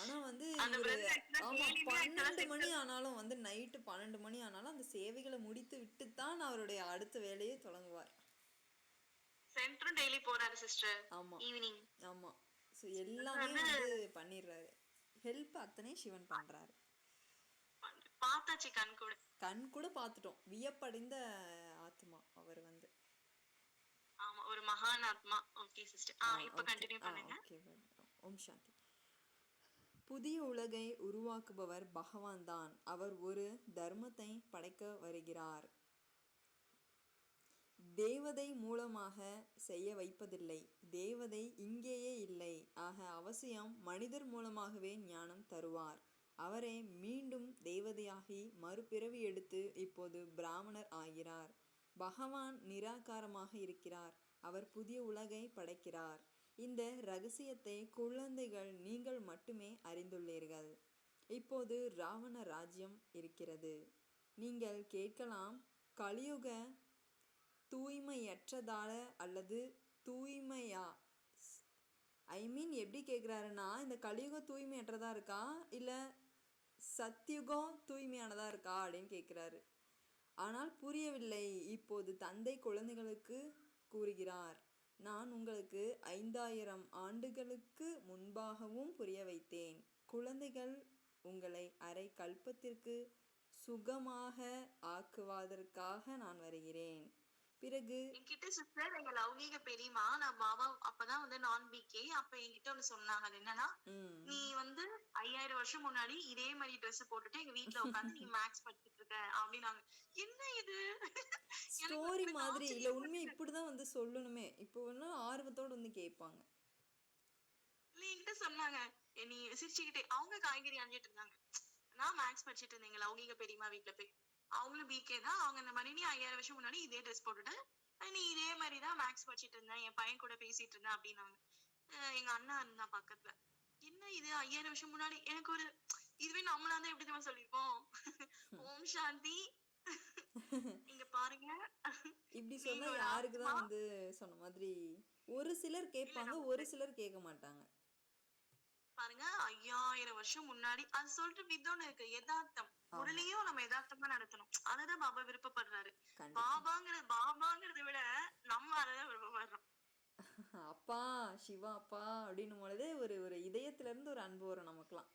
[SPEAKER 2] ஆனா வந்து 12 மணி ஆனாலும் வந்து நைட்டு 12 மணி ஆனாலும் அந்த சேவைகளை முடித்து விட்டு தான் அவருடைய அடுத்த வேலையை தொடங்குவார்.
[SPEAKER 1] சென்ட்ரும் டெய்லி போறாரு சிஸ்டர்.
[SPEAKER 2] ஆமா
[SPEAKER 1] ஈவினிங்.
[SPEAKER 2] ஆமா. சோ எல்லாமே வந்து பண்ணிடுறாரு. ஹெல்ப் அத்தனை சிவன் பண்றாரு.
[SPEAKER 1] பார்த்தாச்சு கண் கூட
[SPEAKER 2] பார்த்துட்டோம். வியப்படைந்த ஆத்மா அவர் வந்து.
[SPEAKER 1] ஆமா, ஒரு மகான் ஆத்மா. ஓகே சிஸ்டர், இப்போ கண்டினியூ பண்ணுங்க.
[SPEAKER 2] ஓகே, ஓம் சாந்தி. புதிய உலகை உருவாக்குபவர் பகவான் தான். அவர் ஒரு தர்மத்தை படைக்க வருகிறார். தேவதை மூலமாக செய்ய வைப்பதில்லை. தேவதை இங்கேயே இல்லை. ஆக அவசியம் மனிதர் மூலமாகவே ஞானம் தருவார். அவரே மீண்டும் தேவதையாகி மறுபிறவி எடுத்து இப்போது பிராமணர் ஆகிறார். பகவான் நிராகாரமாக இருக்கிறார். அவர் புதிய உலகை படைக்கிறார். இந்த ரகசியத்தை குழந்தைகள் நீங்கள் மட்டுமே அறிந்துள்ளீர்கள். இப்போது ராவண ராஜ்யம் இருக்கிறது. நீங்கள் கேட்கலாம், கலியுக தூய்மையற்றதால அல்லது தூய்மையா? எப்படி கேட்குறாருன்னா, இந்த கலியுகம் தூய்மையற்றதா இருக்கா இல்லை சத்தியுகம் தூய்மையானதா இருக்கா அப்படின்னு கேட்குறாரு. ஆனால் புரியவில்லை. இப்போது தந்தை குழந்தைகளுக்கு கூறுகிறார், நான் உங்களுக்கு 5000 ஆண்டுகளுக்கு முன்பாகவும் புரிய வைத்தேன். குழந்தைகள், உங்களை அரை கல்பத்திற்கு சுகமாக ஆக்குவதற்காக நான் வருகிறேன். பிறகு
[SPEAKER 1] என்கிட்ட சிஸ்டர் எங்க லௌகீக பெரியமா, நான் பாபா அப்பதான் வந்து நான் பிகே ஓகே. அப்ப என்கிட்ட ஒண்ணு சொன்னாங்க. அது என்னன்னா,
[SPEAKER 2] ம்.
[SPEAKER 1] நீ வந்து 5000 வருஷம் முன்னாடி இதே மாதிரி ட்ரெஸ் போட்டுட்டு எங்க வீட்ல உட்காந்து நீ மேக்ஸ் படிச்சுட்டு இருக்க அப்படின்னாங்க. என்ன இது? எனக்கு
[SPEAKER 2] ஸ்டோரி
[SPEAKER 1] எனக்கு
[SPEAKER 2] மாதிரி இல்ல,
[SPEAKER 1] ஆச்சரியமா
[SPEAKER 2] உண்மையை
[SPEAKER 1] இருக்கு.
[SPEAKER 2] இப்படிதான் வந்து சொல்லணுமே. இப்போ ஒன்று ஆர்வத்தோட வந்து கேட்பாங்க.
[SPEAKER 1] இல்ல என்கிட்ட சொன்னாங்க. நீ சிரிச்சுக்கிட்டே அவங்க காய்கறி அஞ்சிட்டு இருந்தாங்க. நான் மேக்ஸ் படிச்சிட்டு இருந்தீங்களா அவங்க பெரியம்மா வீட்ல போய். அவங்களும் பிகே தான். அவங்க இந்த மாதிரி நீ 5000 வருஷம் முன்னாடி இதே ட்ரெஸ் போட்டுட்டு நீ இதே மாதிரிதான் மேக்ஸ் படிச்சிட்டு இருந்த என் பையன் கூட பேசிட்டு இருந்த அப்படின்னாங்க. எங்க அண்ணா இருந்தா பக்கத்துல. என்ன இது 5000 வருஷம் முன்னாடி எனக்கு ஒரு இதுவே நம்மளா தான் எப்படி தான் சொல்லிருப்போம். ஓம் சாந்தி. இங்க பாருங்க.
[SPEAKER 2] இப்படி சொன்னா
[SPEAKER 1] நீங்களோட
[SPEAKER 2] யாருக்கு
[SPEAKER 1] ஆத்மா
[SPEAKER 2] தான் வந்து சொன்ன மாதிரி ஒரு சிலர்
[SPEAKER 1] இல்ல
[SPEAKER 2] கேட்பாங்க, ஒரு
[SPEAKER 1] நமக்கு
[SPEAKER 2] சிலர் கேட்க மாட்டாங்க.
[SPEAKER 1] பாருங்க 5000 வருஷம் முன்னாடி அது சொல்ற விதம்னு இருக்கு. யதார்த்தம்.
[SPEAKER 2] ஆமா,
[SPEAKER 1] முரளியும் நம்ம யதார்த்தமா நடத்தணும். அததான் பாபா விருப்பப்படுறாரு.
[SPEAKER 2] கண்டிப்பா.
[SPEAKER 1] பாபாங்கிறத விட நம்ம அததான் விருப்பப்படுறோம்.
[SPEAKER 2] அப்பா சிவா அப்பா அப்படின்னும் பொழுதே ஒரு ஒரு இதயத்துல இருந்து ஒரு அன்பு வரும் நமக்குலாம்.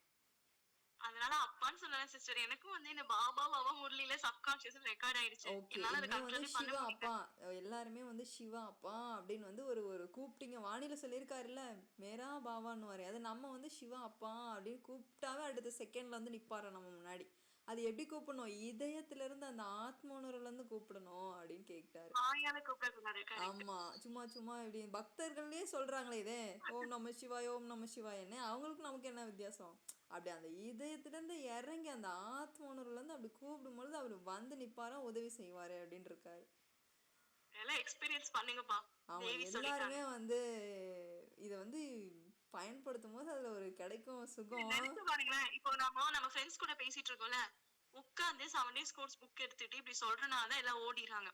[SPEAKER 1] அதனால அப்பான்னு சொல்லல சிஸ்டர். எனக்கும் வந்து இந்த பாபா முரளியில சப்கான்சியஸ் ரெக்கார்ட் ஆயிடுச்சு.
[SPEAKER 2] ஓகே,
[SPEAKER 1] என்னால அதை
[SPEAKER 2] இனிமே வந்து
[SPEAKER 1] கண்ட்ரோலே பண்ண
[SPEAKER 2] சிவா
[SPEAKER 1] முடியல.
[SPEAKER 2] அப்பா, எல்லாருமே வந்து சிவா அப்பா அப்படின்னு வந்து ஒரு ஒரு கூப்பிட்டீங்க. வானிலை சொல்லியிருக்காருல்ல, மேரா பாபான்னு. அது நம்ம வந்து சிவா அப்பா அப்படின்னு கூப்பிட்டாவே அடுத்த செகண்ட்ல வந்து நிப்பாரு நம்ம முன்னாடி. அது எப்படி கூப்பிடணும், இதயத்துல இருந்து அந்த ஆத்ம உணர்வுல இருந்து கூப்பிடணும் அப்படின்னு கேட்டாரு.
[SPEAKER 1] வாயால கூப்பிடக்கூடாது. கரெக்ட்.
[SPEAKER 2] ஆமா, சும்மா சும்மா இப்படி பக்தர்களே சொல்றாங்களே இதே, ஓம் நம சிவாய ஓம் நம சிவாயன்னு. அவங்களுக்கும் நமக்கு என்ன வித்தியாசம்? அப்படி அந்த இதயத்துல இருந்து இறங்கி அந்த ஆத்ம உணர்வுல இருந்து அப்படி கூப்பிடும் பொழுது அவர் வந்து நிப்பாரா, உதவி செய்வாரு அப்படின்னு இருக்காரு.
[SPEAKER 1] எல்லாம் எக்ஸ்பீரியன்ஸ் பண்ணுங்கப்பா.
[SPEAKER 2] ஆமா,
[SPEAKER 1] தேவி சொல்லிட்டாங்க.
[SPEAKER 2] எல்லாருமே வந்து இத வந்து பயன்படுத்தும் போது அதுல ஒரு கிடைக்கும் சுகம்.
[SPEAKER 1] நினைச்சு பாருங்களேன். இப்போ நம்ம ஃப்ரெண்ட்ஸ் கூட பேசிட்டு இருக்கோம்ல, உட்கார்ந்து 7 டேஸ் கோர்ஸ் புக் எடுத்துட்டு இப்படி சொல்றனாலதான் எல்லாம் ஓடிடுறாங்க.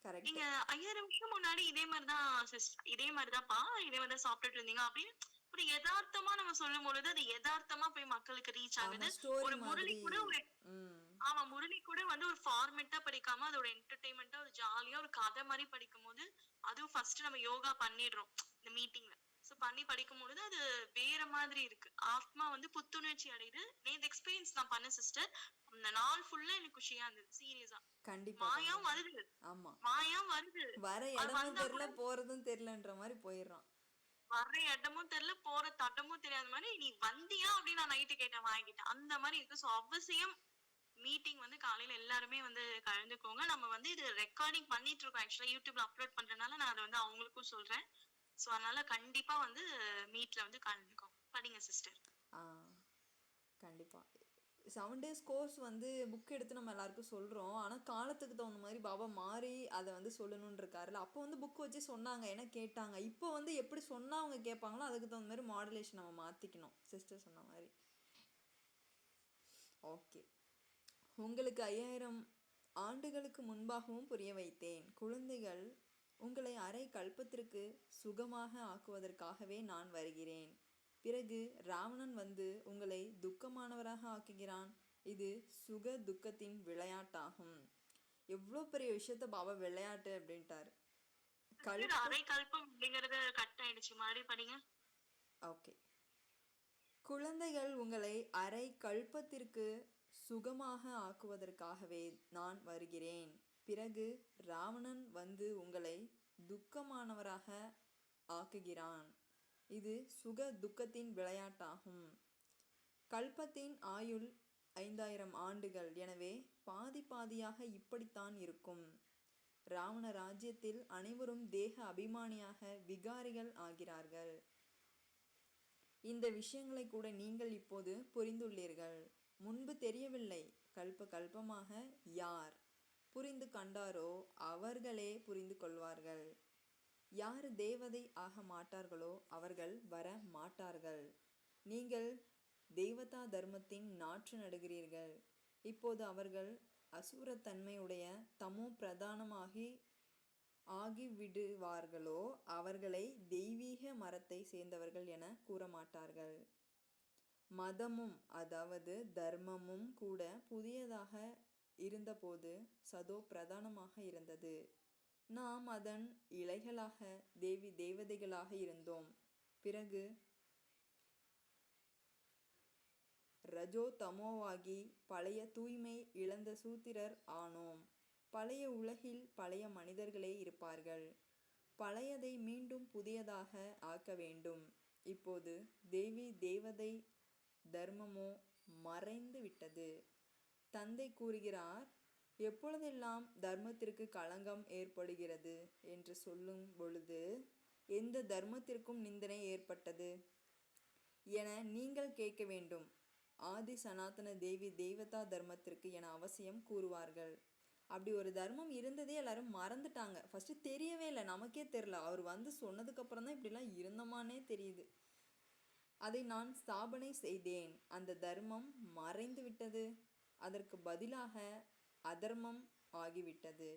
[SPEAKER 2] கரெக்ட்.
[SPEAKER 1] நீங்க 5000 வருஷம் முன்னாடி இதே மாதிரிதான்ப்பா இதே மாதிரிதான் சாப்பிட்டுட்டு இருந்தீங்க அப்படின்னு ஒரு யதார்த்தமா நம்ம சொல்லும் பொழுது அது யதார்த்தமா போய் மக்களுக்கு ரீச்
[SPEAKER 2] ஆமா,
[SPEAKER 1] ஆகுது.
[SPEAKER 2] ஸ்டோரி
[SPEAKER 1] ஒரு முரளி
[SPEAKER 2] மாதிரி.
[SPEAKER 1] கூட
[SPEAKER 2] ம்.
[SPEAKER 1] ஆமா முரளி கூட வந்து ஒரு ஃபார்மெட்டா படிக்காம அதோட என்டர்டைன்மெண்டா ஒரு ஜாலியா ஒரு கதை மாதிரி படிக்கும் போது அதுவும் ஃபர்ஸ்ட் நம்ம யோகா பண்ணிடுறோம் இந்த மீட்டிங்ல. சோ பண்ணி படிக்கும் பொழுது அது வேற மாதிரி இருக்கு. ஆத்மா வந்து புத்துணர்ச்சி அடையுது. நேத்து எக்ஸ்பீரியன்ஸ் நான் பண்ண சிஸ்டர். அந்த நாள் ஃபுல்லா எனக்கு குஷியா இருந்தது. சீரியஸா.
[SPEAKER 2] கண்டிப்பா
[SPEAKER 1] மாயாவும்
[SPEAKER 2] கண்டிப்பா.
[SPEAKER 1] வருது.
[SPEAKER 2] ஆமா,
[SPEAKER 1] மாயாவும் வருது.
[SPEAKER 2] வர
[SPEAKER 1] அது
[SPEAKER 2] இடமும்
[SPEAKER 1] வந்தா கூட
[SPEAKER 2] தெரியல போறதும் தெரியலன்ற மாதிரி போயிடுறான்.
[SPEAKER 1] வர்ற இடமும் தெரியல போற தட்டமும் தெரியாத மாதிரி நீ வந்தியா அப்படின்னு நான் நைட்டு கேட்டேன் வாங்கிட்டேன். அந்த மாதிரி இருக்கு. சோ அவசியம் மீட்டிங் வந்து காலையில எல்லாருமே வந்து கலந்துக்கோங்க. நம்ம வந்து இது ரெக்கார்டிங் பண்ணிட்டு இருக்கோம். ஆக்சுவலா யூடியூப்ல அப்லோட் பண்றதுனால நான் அதை வந்து அவங்களுக்கும் சொல்றேன். சோ அதனால கண்டிப்பா வந்து மீட்ல வந்து கலந்துக்கோங்க. படிங்க சிஸ்டர்.
[SPEAKER 2] ஆ, கண்டிப்பா. 7 டேஸ் கோர்ஸ் வந்து புக் எடுத்து நம்ம எல்லாருக்கும் சொல்கிறோம். ஆனால் காலத்துக்கு தகுந்த மாதிரி பாபா மாறி அதை வந்து சொல்லணும்னு இருக்காருல்ல. அப்போ வந்து புக் வச்சு சொன்னாங்க, என்ன கேட்டாங்க. இப்போ வந்து எப்படி சொன்னால் அவங்க கேட்பாங்களோ அதுக்கு தகுந்த மாதிரி மாடுலேஷன் நம்ம மாற்றிக்கணும், சிஸ்டர் சொன்ன மாதிரி. ஓகே, உங்களுக்கு 5000 ஆண்டுகளுக்கு முன்பாகவும் புரிய வைத்தேன். குழந்தைகள், உங்களை அரை கல்பத்திற்கு சுகமாக ஆக்குவதற்காகவே நான் வருகிறேன். பிறகு ராவணன் வந்து உங்களை துக்கமானவராக ஆக்குகிறான். இது சுக துக்கத்தின் விளையாட்டாகும். எவ்வளோ பெரிய விஷயத்த பாபா விளையாட்டு அப்படின்ட்டாரு.
[SPEAKER 1] அரை கல்பம் அப்படிங்கறது கட் ஆயிடுச்சு. மறுபடியும் படிங்க.
[SPEAKER 2] ஓகே, குழந்தைகள், உங்களை அரை கல்பத்திற்கு சுகமாக ஆக்குவதற்காகவே நான் வருகிறேன். பிறகு ராவணன் வந்து உங்களை துக்கமானவராக ஆக்குகிறான். இது சுக துக்கத்தின் விளையாட்டாகும். கல்பத்தின் ஆயுள் 5000 ஆண்டுகள். எனவே பாதி பாதியாக இப்படித்தான் இருக்கும். ராவண ராஜ்யத்தில் அனைவரும் தேக அபிமானியாக விகாரிகள் ஆகிறார்கள். இந்த விஷயங்களை கூட நீங்கள் இப்போது புரிந்துள்ளீர்கள். முன்பு தெரியவில்லை. கல்ப கல்பமாக யார் புரிந்து கண்டாரோ அவர்களே புரிந்து கொள்வார்கள். யார் தேவதை ஆக மாட்டார்களோ அவர்கள் வர மாட்டார்கள். நீங்கள் தெய்வதா தர்மத்தின் நாற்று நடுகிறீர்கள். இப்போது அவர்கள் அசுரத்தன்மையுடைய தமோ பிரதானமாகி ஆகிவிடுவார்களோ அவர்களை தெய்வீக மரத்தை சேர்ந்தவர்கள் என கூறமாட்டார்கள். மதமும் அதாவது தர்மமும் கூட புதியதாக இருந்தபோது சதோ பிரதானமாக இருந்தது. நாம் அதன் இலைகளாக தேவதைகளாக இருந்தோம். பிறகு ரஜோ தமோவாகி பழைய தூய்மை இழந்த சூத்திரர் ஆனோம். பழைய உலகில் பழைய மனிதர்களே இருப்பார்கள். பழையதை மீண்டும் புதியதாக ஆக்க வேண்டும். இப்போது தேவி தேவதை தர்மமோ மறைந்து விட்டது. தந்தை கூறுகிறார், எப்பொழுதெல்லாம் தர்மத்திற்கு களங்கம் ஏற்படுகிறது என்று சொல்லும் பொழுது எந்த தர்மத்திற்கும் நிந்தனை ஏற்பட்டது என நீங்கள் கேட்க வேண்டும். ஆதி சனாதன தேவி தேவதா தர்மத்திற்கு என அவசியம் கூறுவார்கள். அப்படி ஒரு தர்மம் இருந்ததே எல்லாரும் மறந்துட்டாங்க. ஃபர்ஸ்ட் தெரியவே இல்லை, நமக்கே தெரியல. அவர் வந்து சொன்னதுக்கு அப்புறம் தான் இப்படிலாம் இருந்தமானே தெரியுது. அதை நான் ஸ்தாபனை செய்தேன். அந்த தர்மம் மறைந்து விட்டது. அதற்கு பதிலாக அதர்மம் ஆகிவிட்டது.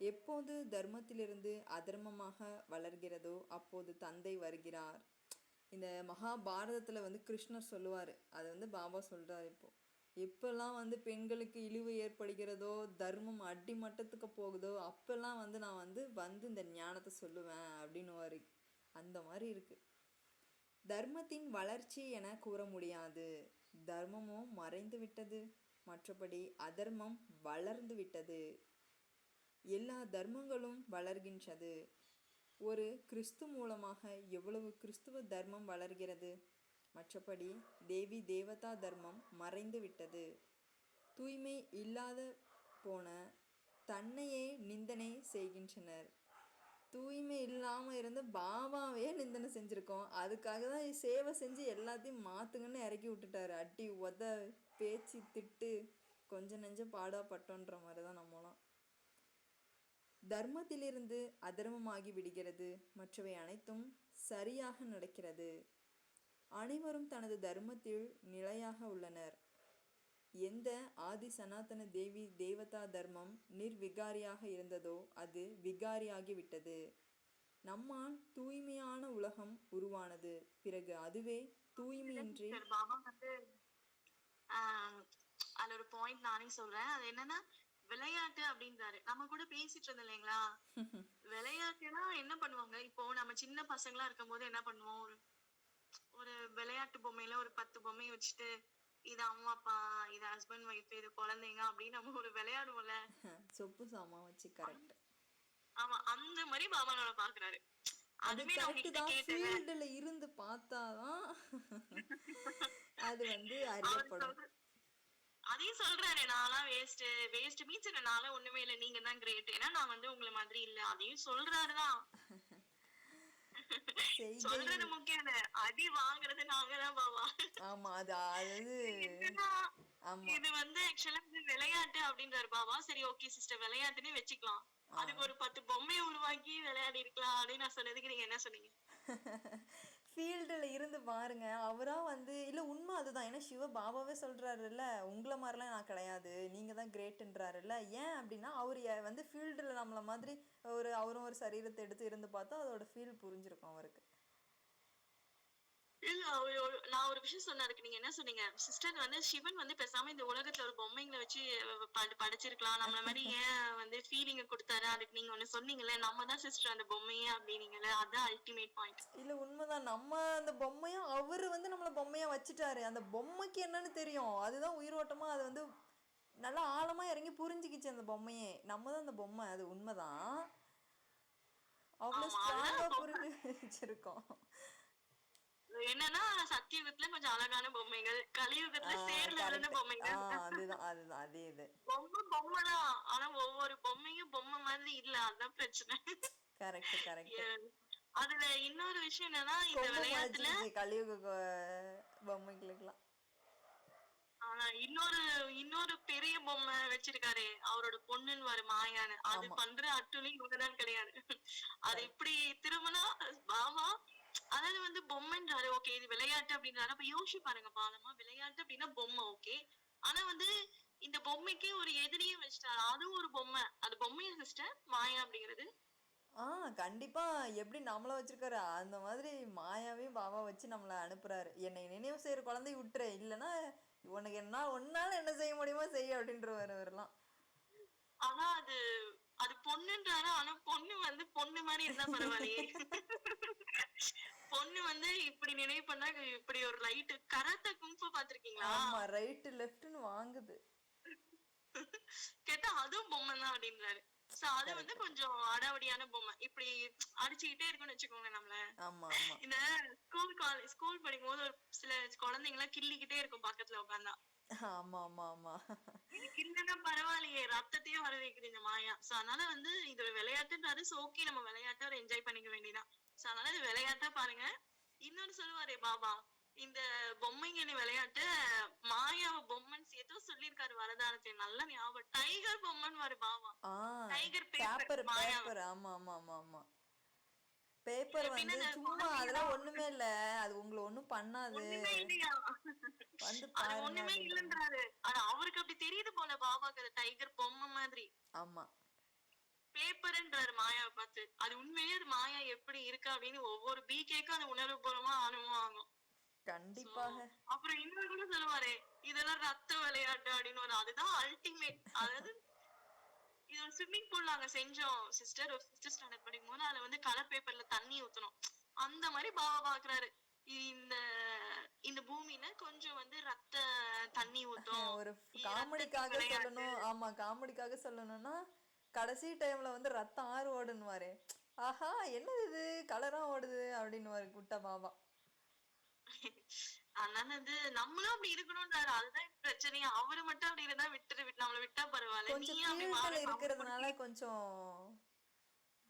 [SPEAKER 2] எப்போது தர்மத்திலிருந்து அதர்மமாக வளர்கிறதோ அப்போது தந்தை வருகிறார். இந்த மகாபாரதத்தில் வந்து கிருஷ்ணர் சொல்லுவார், அதை வந்து பாபா சொல்கிறார். எப்பெல்லாம் வந்து பெண்களுக்கு இழிவு ஏற்படுகிறதோ, தர்மம் அடிமட்டத்துக்கு போகுதோ, அப்பெல்லாம் வந்து நான் வந்து இந்த ஞானத்தை சொல்லுவேன் அப்படின்னு. அந்த மாதிரி இருக்கு. தர்மத்தின் வளர்ச்சி என கூற முடியாது. தர்மமோ மறைந்து விட்டது, மற்றபடி அதர்மம் வளர்ந்து விட்டது. எல்லா தர்மங்களும் வளர்கின்றது. ஒரு கிறிஸ்து மூலமாக எவ்வளவு கிறிஸ்துவ தர்மம் வளர்கிறது. மற்றபடி தேவி தேவதா தர்மம் மறைந்து விட்டது. தூய்மை இல்லாத போன தன்னையே நிந்தனை செய்கின்றனர். தூய்மை இல்லாமல் இருந்து பாபாவே நிந்தனை செஞ்சுருக்கோம். அதுக்காக தான் சேவை செஞ்சு எல்லாத்தையும் மாற்றுங்கன்னு இறக்கி விட்டுட்டாரு. அடி உத பேச்சு திட்டு கொஞ்சம் நெஞ்சம் பாடாப்பட்டோன்ற மாதிரி தான் நம்மளாம். தர்மத்திலிருந்து அதர்மமாகி விடுகிறது, மற்றவை அனைத்தும் சரியாக நடக்கிறது. அனைவரும் தனது தர்மத்தில் நிலையாக உள்ளனர். எந்த ஆதி சனாதன தேவி தேவதா தர்மம் நிர்விகாரியாக இருந்ததோ அது விகாரியாகி விட்டது. நம்மால் தூய்மையான உலகம் உருவானது. பிறகு அதுவே தூய்மையின்றி
[SPEAKER 1] பாபா வந்து அதுல ஒரு பாயிண்ட் நானே சொல்றேன். அது என்னன்னா, விளையாட்டு அப்படின்றாரு. நம்ம கூட பேசிட்டு இருந்தோம் இல்லைங்களா, விளையாட்டுனா என்ன பண்ணுவாங்க, இப்போ நம்ம சின்ன பசங்களா இருக்கும் போது என்ன பண்ணுவோம், ஒரு விளையாட்டு பொம்மையில ஒரு 10 பொம்மையை வச்சுட்டு இது அம்மா அப்பா, இது ஹஸ்பண்ட் ஒய்ஃப், இது குழந்தைங்க அப்படின்னு நம்ம ஒரு விளையாடுவோம்ல,
[SPEAKER 2] சொப்பு சாமா வச்சு. கரெக்ட்.
[SPEAKER 1] ஆமா, அந்த மாதிரி பாபா நம்ம பாக்குறாரு. அதுவே
[SPEAKER 2] ஃபீல்டுல இருந்து பார்த்தாதான் அது வந்து அறியப்படும்.
[SPEAKER 1] அதையும் சொல்றாரு, நான்லாம் வேஸ்ட் மீன்ஸ் என்னால ஒண்ணுமே இல்லை, நீங்க தான் கிரேட், ஏன்னா நான் வந்து உங்களை மாதிரி இல்ல. அதையும் சொல்றாருதான். சொல்றது முக்கியம் இல்ல, அடி வாங்குறது நாங்கதான் பாபா.
[SPEAKER 2] ஆமா, அது
[SPEAKER 1] இது வந்து ஆக்சுவலா விளையாட்டு அப்படின்றாரு பாபா. சரி ஓகே சிஸ்டர், விளையாட்டுன்னு வச்சுக்கலாம். அதுக்கு ஒரு 10 பொம்மையை உருவாக்கி விளையாடி இருக்கலாம் அப்படின்னு நான் சொன்னதுக்கு நீங்க என்ன சொன்னீங்க?
[SPEAKER 2] ஃபீல்டில் இருந்து பாருங்க. அவரா வந்து இல்லை, உண்மை அதுதான். ஏன்னா சிவ பாபாவே சொல்கிறாருல்ல, உங்களை மாதிரிலாம் நான் கிடையாது, நீங்கள் தான் கிரேட்டுன்றாருல்ல. ஏன் அப்படின்னா அவர் வந்து ஃபீல்டில் நம்மளை மாதிரி அவரும் ஒரு சரீரத்தை எடுத்து இருந்து பார்த்தா அதோட ஃபீல் புரிஞ்சிருக்கும் அவருக்கு.
[SPEAKER 1] இல்ல, நான் ஒரு விஷயம் சொன்னதுக்கு நீங்க என்ன சொன்னீங்க, சிஸ்டர் வந்து சிவன் வந்து பேசாம இந்த உலகத்துல ஒரு பொம்மைங்களை வச்சு படைச்சிருக்கலாம், நம்மள மாதிரி ஏன் வந்து ஃபீலிங்க கொடுத்தாரு. அதுக்கு நீங்க ஒண்ணு சொன்னீங்கல்ல, நம்ம தான் சிஸ்டர் அந்த பொம்மையே அப்படின்னீங்கல்ல, அதான் அல்டிமேட் பாயிண்ட்.
[SPEAKER 2] இல்ல, உண்மைதான். நம்ம அந்த பொம்மையா அவரு வந்து நம்மள பொம்மையா வச்சுட்டாரு. அந்த பொம்மைக்கு என்னன்னு தெரியும், அதுதான் உயிரோட்டமா அது வந்து நல்லா ஆழமா இறங்கி புரிஞ்சுக்கிச்சு அந்த பொம்மையே. நம்ம தான் அந்த பொம்மை, அது உண்மைதான். அவ்வளவு ஸ்ட்ராங்கா புரிஞ்சு வச்சிருக்கோம்.
[SPEAKER 1] என்னன்னா சத்தியுகத்துல கொஞ்சம் அழகான பொம்மைகள், கலியுகத்துல சேர்ல இருந்த பொம்மைகள்.
[SPEAKER 2] அதுதான் அதே இது.
[SPEAKER 1] பொம்மை தான், ஆனா ஒவ்வொரு பொம்மையும் பொம்மை மாதிரி இல்ல, அதுதான் பிரச்சனை.
[SPEAKER 2] கரெக்ட்.
[SPEAKER 1] அதுல இன்னொரு விஷயம் என்னன்னா, இந்த விளையாட்டுல
[SPEAKER 2] கலியுக பொம்மைகளுக்கெல்லாம்
[SPEAKER 1] ஆனா இன்னொரு பெரிய பொம்மை வச்சிருக்காரு, அவரோட பொண்ணுன்னு வர மாயான்னு. அது பண்ற அட்டுலி இவங்கதான் கிடையாது. அது இப்படி திரும்பினா பாபா அதாவது வந்து பொம்மைன்றாரு, ஓகே இது விளையாட்டு அப்படின்றாரு. அப்ப யோசிச்சு பாருங்க பாலமா, விளையாட்டு அப்படின்னா பொம்மை ஓகே, ஆனா வந்து இந்த பொம்மைக்கு ஒரு எதிரியே வச்சுட்டாரு, அதுவும் ஒரு பொம்மை. அது பொம்மையா சிஸ்டர் மாயா அப்படிங்கிறது?
[SPEAKER 2] கண்டிப்பா. எப்படி நம்மள வச்சிருக்காரு அந்த மாதிரி மாயாவையும் பாபா வச்சு நம்மள அனுப்புறாரு. என்னை நினைவு செய்யற குழந்தை விட்டுரு, இல்லைன்னா உனக்கு ஒன்னால என்ன செய்ய முடியுமோ செய்ய அப்படின்ற வரலாம்.
[SPEAKER 1] ஆனா அது பொண்ணுன்றாரு, ஆனா பொண்ணு வந்து பொண்ணு மாதிரி இருந்தா பரவாயில்லையே. பொண்ணு வந்து இப்படி நினைவு பண்ணா இப்படி ஒரு லைட் கராத்தே குங்ஃபு பாத்திருக்கீங்களா?
[SPEAKER 2] ஆமா, ரைட் லெஃப்ட்னு வாங்குது.
[SPEAKER 1] கேட்டா அதுவும் பொம்மை தான் அப்படின்றாரு. சோ அது வந்து கொஞ்சம் அடாவடியான பொம்மை, இப்படி அடிச்சுக்கிட்டே இருக்குன்னு வச்சுக்கோங்க நம்மள. இந்த ஸ்கூலுக்கு குழந்தைங்க எல்லாம் கிள்ளிக்கிட்டே இருக்கும் பக்கத்துல உட்காந்தா.
[SPEAKER 2] ஆமா ஆமா ஆமா.
[SPEAKER 1] எனக்கு இல்லன்னா பரவாயில்லையே, ரத்தத்தையே வர வைக்குது இந்த மாயா. சோ அதனால வந்து இது ஒரு விளையாட்டுன்றாரு. சோ ஓகே, நம்ம விளையாட்டா ஒரு என்ஜாய் பண்ணிக்க வேண்டியதான். சோ அதனால இது விளையாட்டா பாருங்க. இன்னொன்னு சொல்லுவாரே பாபா, இந்த பொம்மைங்க விளையாட்டு மாயாவ பொம்மைன்னு ஏதோ சொல்லியிருக்காரு வரதானத்தை, நல்ல ஞாபகம். டைகர் பொம்மைன்னு வாரு பாபா. டைகர் பேப்பர்
[SPEAKER 2] பேப்பர்
[SPEAKER 1] மாயாவ.
[SPEAKER 2] பேப்பர் ஆமா ஆமா ஆமா ஆமா. பேப்பர்
[SPEAKER 1] எப்படின்னா
[SPEAKER 2] வந்து
[SPEAKER 1] இந்த
[SPEAKER 2] சும்மா அதெல்லாம்
[SPEAKER 1] குழந்தைங்கலாம்
[SPEAKER 2] ஒண்ணுமே இல்ல, அது உங்களை ஒண்ணும் பண்ணாது,
[SPEAKER 1] ஒண்ணுமே இல்லையா?
[SPEAKER 2] வந்து
[SPEAKER 1] அது
[SPEAKER 2] பாருங்க
[SPEAKER 1] ஒண்ணுமே
[SPEAKER 2] அப்படின்றாங்க.
[SPEAKER 1] இல்லைன்றாரு. ஆனா அவருக்கு அப்படி தெரியுது போல பாபாக்கு அது டைகர் பொம்மை மாதிரி.
[SPEAKER 2] ஆமா
[SPEAKER 1] பேப்பர்ன்றாரு மாயாவை பார்த்து. அது உண்மையிலேயே அது மாயா எப்படி இருக்கா அப்படின்னு ஒவ்வொரு பிகேக்கும் அது உணர்வுபூர்வமா அனுபவம் ஆகும். So,
[SPEAKER 2] கண்டிப்பாக.
[SPEAKER 1] அப்புறம் இன்னொரு கூட சொல்லுவாரு, இதெல்லாம் ரத்த விளையாட்டு அப்படின்னு ஒரு, அதுதான் அல்டிமேட். அதாவது இது ஒரு ஸ்விம்மிங் பூல் நாங்க செஞ்சோம் சிஸ்டர், ஒரு 5th ஸ்டாண்டர்ட் படிக்கும் போது. அதுல வந்து கலர் பேப்பர்ல தண்ணி ஊத்தணும். அந்த மாதிரி பாபா பாக்குறாரு. இந்த இந்த பூமியில கொஞ்சம் வந்து ரத்த தண்ணி ஊத்தும்,
[SPEAKER 2] ஒரு
[SPEAKER 1] ரத்தத்தின்
[SPEAKER 2] காமெடிக்காக
[SPEAKER 1] விளையாட்டு.
[SPEAKER 2] சொல்லணும், ஆமா காமெடிக்காக சொல்லணும்னா கடைசி டைம்ல வந்து ரத்தம் ஆறு ஓடுன்னுவாரு. ஆஹா என்னது இது கலரா ஓடுது அப்படின்னுவாரு குட்டா பாபா.
[SPEAKER 1] அதனால வந்து நம்மளும் அப்படி இருக்கணும்ன்றாரு. அதுதான் பிரச்சனையா. அவரு மட்டும் அப்படி இருந்தா நம்மள விட்டா பரவாயில்ல,
[SPEAKER 2] கொஞ்சம்
[SPEAKER 1] நீயும் அப்படி
[SPEAKER 2] கீழ்த்தல
[SPEAKER 1] மாறணும். அவரு கூட
[SPEAKER 2] இருக்கிறதுனால கொஞ்சம்.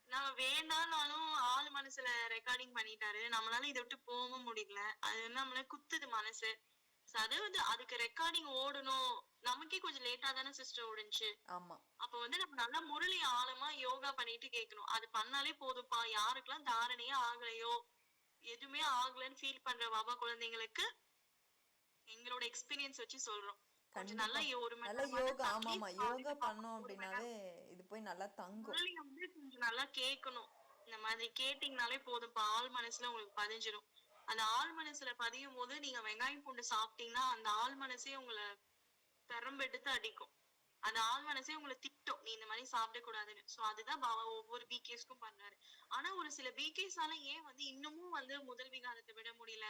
[SPEAKER 1] நம்ம வேண்டாம்னாலும் ஆள் மனசுல ரெக்கார்டிங் பண்ணிட்டாரு. நம்மளால இதை விட்டு போகவும் முடியல. அது வந்து நம்மள குத்துது மனசு. அது வந்து அதுக்கு ரெக்கார்டிங் ஓடணும். நமக்கே கொஞ்சம் லேட்டா தானே சிஸ்டர் ஓடுச்சு.
[SPEAKER 2] ஆமா
[SPEAKER 1] அப்ப வந்து நம்ம நல்லா முரளி ஆழமா யோகா பண்ணிட்டு கேட்கணும். அது பண்ணாலே போதும்பா. யாருக்கெல்லாம் தாரணையே ஆகலையோ, எதுவுமே ஆகலன்னு ஃபீல் பண்ற பாபா குழந்தைங்களுக்கு எங்களோட எக்ஸ்பீரியன்ஸ் வச்சு சொல்றோம். கொஞ்சம்
[SPEAKER 2] கண்டிப்பா.
[SPEAKER 1] நல்லா ஒரு மணி
[SPEAKER 2] நல்ல
[SPEAKER 1] நேரமாவது
[SPEAKER 2] யோகா, ஆமா ஆமா,
[SPEAKER 1] அட்லீஸ்ட்
[SPEAKER 2] யோகா
[SPEAKER 1] காலையில
[SPEAKER 2] பண்ணோம்
[SPEAKER 1] ஒரு மணி நேரம்
[SPEAKER 2] அப்படின்னாவே இது போய் நல்லா தங்கும்.
[SPEAKER 1] முரளி வந்து கொஞ்சம் நல்லா கேட்கணும். இந்த மாதிரி கேட்டீங்கனாலே போதும்பா, ஆள் மனசுல உங்களுக்கு பதிஞ்சிடும். அந்த ஆள் மனசுல பதியும் போது நீங்க வெங்காயம் பூண்டு சாப்பிட்டீங்கன்னா அந்த ஆள் மனசே உங்களை பெரம்பெடுத்து அடிக்கும். அந்த ஆள் மனசே உங்களை திட்டும், நீ இந்த மாதிரி சாப்பிடக்கூடாதுன்னு. சோ அதுதான் பாபா ஒவ்வொரு பிகேஸ்க்கும் பண்றாரு. ஆனா ஒரு சில பிகேஸால ஏன் வந்து இன்னமும் வந்து முதல் விகாரத்தை விட முடியல,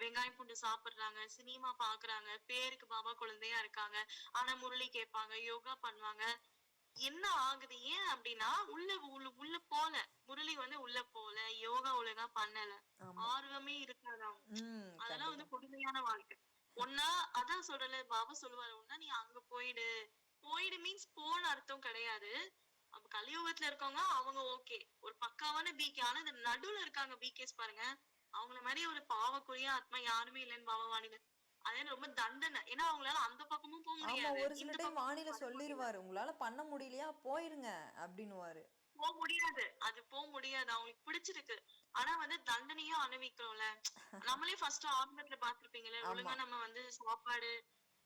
[SPEAKER 1] வெங்காயம் பூண்டு சாப்பிடுறாங்க, சினிமா பாக்குறாங்க, பேருக்கு பாபா குழந்தையா இருக்காங்க, ஆனா முரளி கேட்பாங்க, யோகா பண்ணுவாங்க, என்ன ஆகுது? ஏன் அப்படின்னா உள்ள போல, முரளி வந்து உள்ள போல, யோகா ஒழுங்கா பண்ணல,
[SPEAKER 2] ஆமா.
[SPEAKER 1] ஆர்வமே இருக்காது அவங்க. அதெல்லாம்
[SPEAKER 2] கண்டிப்பா.
[SPEAKER 1] வந்து கொடுமையான வாழ்க்கை. ஒன்னா அதான் சொல்றல பாபா சொல்லுவாரு, ஒன்னா நீ அங்க போயிடு. போயிடு மீன்ஸ் போன அர்த்தம் கிடையாது. அப்ப கலியுகத்துல இருக்கவங்க அவங்க ஓகே, ஒரு பக்காவான பிகே. ஆனா இந்த நடுவுல இருக்காங்க பிகேஸ் பாருங்க, அவங்கள மாதிரி ஒரு பாவக்குரிய ஆத்மா யாருமே இல்லைன்னு பாபா வாணிது. அதே ரொம்ப தண்டனை. ஏன்னா அவங்களால அந்த பக்கமும் போக
[SPEAKER 2] ஆமா,
[SPEAKER 1] முடியாது,
[SPEAKER 2] ஒரு சில
[SPEAKER 1] இந்த
[SPEAKER 2] டைம்
[SPEAKER 1] பக்கமும்
[SPEAKER 2] வானிலை
[SPEAKER 1] வர முடியல.
[SPEAKER 2] சொல்லிருவாரு, உங்களால பண்ண முடியலையா போயிருங்க அப்படின்னுவாரு.
[SPEAKER 1] போக முடியாது, அது போக முடியாது. அவங்களுக்கு பிடிச்சிருக்கு. ஆனா வந்து தண்டனையும் அனுபவிக்கிறோம்ல. நம்மளே ஃபர்ஸ்ட் ஆரம்பத்துல பாத்திருப்பீங்கல்ல,
[SPEAKER 2] ஆமா
[SPEAKER 1] ஒழுங்கா நம்ம வந்து சாப்பாடு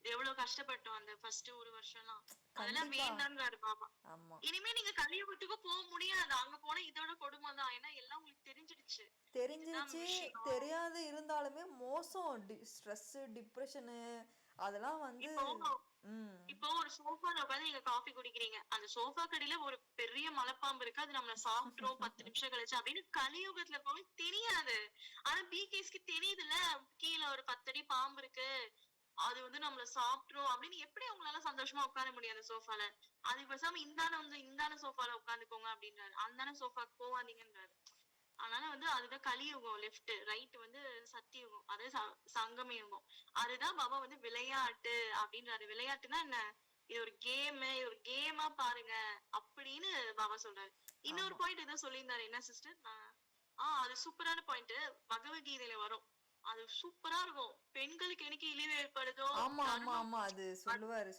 [SPEAKER 1] எவ்வளவு கஷ்டப்பட்டோம் அந்த ஃபர்ஸ்ட் ஒரு வருஷம்லாம். அதெல்லாம்
[SPEAKER 2] கண்டிப்பா.
[SPEAKER 1] வேண்டான்றாரு பாபா.
[SPEAKER 2] ஆமா
[SPEAKER 1] இனிமே நீங்க கலியுகத்துக்கு போக முடியாது. அங்க போனா இதோட கொடுமை தான். ஏன்னா எல்லாம் உங்களுக்கு தெரிஞ்சிடுச்சு, இதுதான்
[SPEAKER 2] தெரிஞ்சிருச்சு.
[SPEAKER 1] விஷயம்.
[SPEAKER 2] தெரியாது இருந்தாலுமே மோசம், ஸ்ட்ரெஸ், டிப்ரெஷனு அதெல்லாம் வந்து.
[SPEAKER 1] இப்போ
[SPEAKER 2] ம்
[SPEAKER 1] இப்போ ஒரு சோஃபால உட்காந்து நீங்க காஃபி குடிக்கிறீங்க. அந்த சோஃபா கடியில ஒரு பெரிய மலைப்பாம்பு இருக்கு, அது நம்மள சாப்பிட்டுரும் 10 நிமிஷம் கழிச்சு அப்படின்னு கலியுகத்துல போய் தெரியாது. ஆனா பிகேஸ்க்கு தெரியுதுல்ல, கீழே ஒரு 10 அடி பாம்பு இருக்கு, அது வந்து நம்மள சாப்பிட்டுரும் அப்படின்னு. எப்படி அவங்களால சந்தோஷமா உட்கார முடியும் அந்த சோஃபால? அதுக்கு பேசாம இந்தான சோஃபால உட்காந்துக்கோங்க அப்படின்றாரு. அந்தான சோஃபாக்கு போவாதீங்கன்றாரு. அதனால வந்து அதுதான் கலியுகம். லெஃப்ட் ரைட் வந்து சத்தியுகம், அது சங்கம யுகம். அதுதான் பாபா வந்து விளையாட்டு அப்படின்றாரு. விளையாட்டுன்னா என்ன? இது ஒரு கேம், இது ஒரு கேமா பாருங்க அப்படின்னு பாபா சொல்றாரு. இன்னொரு
[SPEAKER 2] ஆமா
[SPEAKER 1] பாயிண்ட் ஏதோ சொல்லியிருந்தாரு, என்ன சிஸ்டர்? அது சூப்பரான பாயிண்ட், பகவத்கீதையில வரும். அது சூப்பரா இருக்கும். பெண்களுக்கு எனக்கு இழிவு ஏற்படுதோ,
[SPEAKER 2] ஆமா ஆமா
[SPEAKER 1] தர்மம்
[SPEAKER 2] ஆமா, அது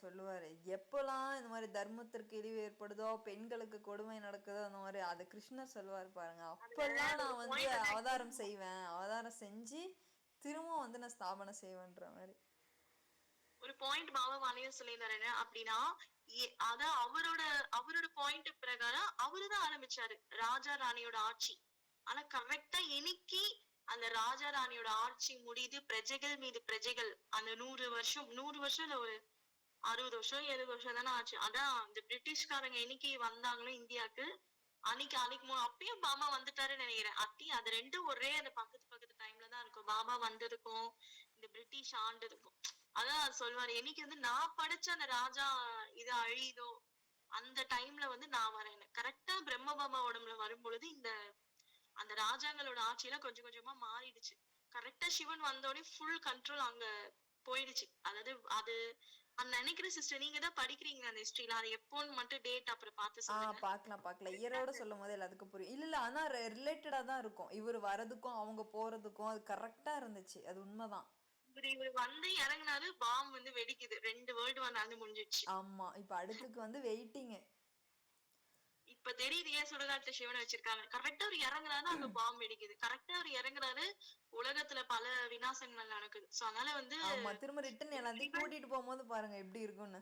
[SPEAKER 2] சொல்லுவாரு எப்பெல்லாம் இந்த மாதிரி தர்மத்திற்கு இழிவு ஏற்படுதோ, பெண்களுக்கு கொடுமை நடக்குதோ, அந்த மாதிரி அது கிருஷ்ணர் சொல்லுவாரு பாருங்க.
[SPEAKER 1] அதுல
[SPEAKER 2] அப்பெல்லாம்
[SPEAKER 1] ஒரு
[SPEAKER 2] நான் வந்து
[SPEAKER 1] பாயிண்ட்
[SPEAKER 2] அவதாரம் செய்வேன், அவதாரம் செஞ்சு திரும்ப வந்து நான் ஸ்தாபனை செய்வேன்ற மாதிரி.
[SPEAKER 1] ஒரு பாயிண்ட் பாபா வாணியர் சொல்லியிருந்தாரு. என்ன அப்படின்னா, அதான் அவரோட பாயிண்ட் பிரகாரம் அவருதான் ஆரம்பிச்சாரு ராஜா ராணியோட ஆட்சி. ஆனா கரெக்டா இன்னைக்கு அந்த ராஜா ராணியோட ஆட்சி முடியுது, பிரஜைகள் மீது பிரஜைகள். அந்த 100 வருஷம் இல்ல, ஒரு 60 வருஷம் 70 வருஷம் தானே ஆச்சு. அதான் இந்த பிரிட்டிஷ்காரங்க என்னைக்கு வந்தாங்களோ இந்தியாவுக்கு, அன்னைக்கு அப்பயும் பாபா வந்துட்டாருன்னு நினைக்கிறேன். அது ரெண்டும் ஒரே அந்த பக்கத்து டைம்ல தான் இருக்கும். பாபா வந்ததுக்கும் இந்த பிரிட்டிஷ் ஆண்டதுக்கும். அதான் சொல்லுவாரு, என்னைக்கு வந்து நான் படைச்ச அந்த ராஜா இது அழியுதோ அந்த டைம்ல வந்து நான் வரேன். கரெக்டா பிரம்ம பாபா உடம்புல வரும் பொழுது அந்த ராஜாங்களோட ஆட்சியில கொஞ்சம் கொஞ்சமா மாறிடுச்சு. கரெக்டா சிவன் வந்தோடனே ஃபுல் கண்ட்ரோல் அங்க போயிடுச்சு. அதாவது அது நினைக்கிற சிஸ்டர், நீங்க தான் படிக்கிறீங்க அந்த ஹிஸ்டரியில, அது எப்போன்னு மட்டும் டேட் அப்புறம் பார்த்து சொல்லுங்க.
[SPEAKER 2] பார்க்கலாம் இயரோட சொல்லும் போது எல்லாத்துக்கும் புரியும். இல்ல ஆனா ரிலேட்டடா தான் இருக்கும். இவர் வரதுக்கும் அவங்க போறதுக்கும் அது கரெக்டா இருந்துச்சு. அது உண்மைதான்.
[SPEAKER 1] இவர் வந்து இறங்குனாரு, பாம் வந்து வெடிக்குது. 2 வேர்ல்டு வார் நடந்து முடிஞ்சிடுச்சு.
[SPEAKER 2] ஆமா, இப்ப அடுத்துக்கு வந்து வெயிட்டிங்.
[SPEAKER 1] இப்ப தெரியுது ஏன் சுடுகாட்டுல சிவனை வச்சிருக்காங்க. கரெக்டா அவர் இறங்குறாரு, அங்க பாம்பு வெடிக்குது. கரெக்டா அவர் இறங்குறாரு, உலகத்துல பல விநாசங்கள் நடக்குது. சோ அதனால வந்து
[SPEAKER 2] ஆமா, திரும்ப ரிட்டன் எல்லாத்தையும் கூட்டிட்டு போகும்போது பாருங்க எப்படி இருக்கும்னு.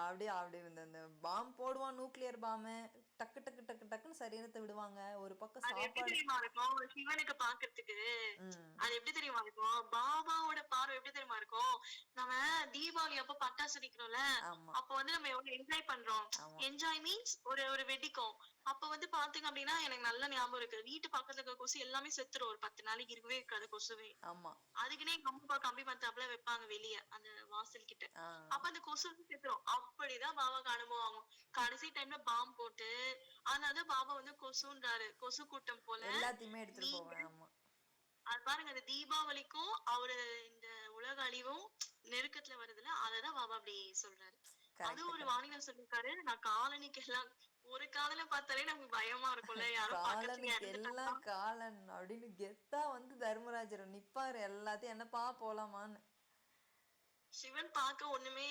[SPEAKER 2] அப்படியே இந்த பாம் போடுவான், நியூக்ளியர் பாம்பு. டக்கு டக்கு டக்கு டக்குன்னு சரீரத்தை விடுவாங்க. ஒரு பக்கம்
[SPEAKER 1] அது எப்படி
[SPEAKER 2] சாப்பாடு.
[SPEAKER 1] தெரியுமா இருக்கும் சிவனுக்கு பாக்குறதுக்கு? அது எப்படி தெரியுமா இருக்கும்? பாபாவோட பார்வை எப்படி தெரியுமா இருக்கும்? நம்ம தீபாவளி அப்ப பட்டாசு வெடிக்கிறோம்ல,
[SPEAKER 2] ஆமா
[SPEAKER 1] அப்ப வந்து நம்ம எவ்வளவு என்ஜாய் பண்றோம்.
[SPEAKER 2] ஆமா
[SPEAKER 1] என்ஜாய் மீன்ஸ் ஒரு ஒரு வெடிக்கும். அப்ப வந்து பாத்தீங்க அப்படின்னா எனக்கு நல்ல ஞாபகம் இருக்கு. வீட்டு பக்கத்துல இருக்க கொசு எல்லாமே செத்துரும். ஒரு 10 நாளைக்கு இருக்கவே இருக்காது கொசுவே.
[SPEAKER 2] ஆமா.
[SPEAKER 1] அதுக்குன்னே எங்க அம்மா கம்பி மத்தாப்புல வைப்பாங்க வெளிய அந்த வாசல் கிட்ட. அப்ப அந்த கொசு வந்து செத்துரும். அப்படிதான் பாபாக்கு அனுபவம் ஆகும். கடைசி டைம்ல பாம் போட்டு, அதனாலதான் பாபா வந்து கொசுன்றாரு. கொசு கூட்டம் போல
[SPEAKER 2] எல்லாத்தையுமே எடுத்துட்டு
[SPEAKER 1] நீங்க
[SPEAKER 2] போவேன். ஆமா,
[SPEAKER 1] அது பாருங்க, அந்த தீபாவளிக்கும் அவரு இந்த உலக அழிவும் நெருக்கத்துல வருதுல, அததான் பாபா அப்படி சொல்றாரு. அது ஒரு வானிலை சொல்லிருக்காரு. நான் காலனிக்கு எல்லாம் ஒரு காதல பார்த்தாலே நமக்கு பயமா இருக்கும்ல, யாரும் பக்கத்துல
[SPEAKER 2] காலனுக்கு
[SPEAKER 1] இறந்துட்டாங்கன்னா.
[SPEAKER 2] எல்லாம் காலன் அப்படின்னு கெத்தா வந்து தர்மராஜர் நிப்பாரு எல்லாத்தையும், என்னப்பா போலாமான்னு.
[SPEAKER 1] சிவன் பார்க்க ஒண்ணுமே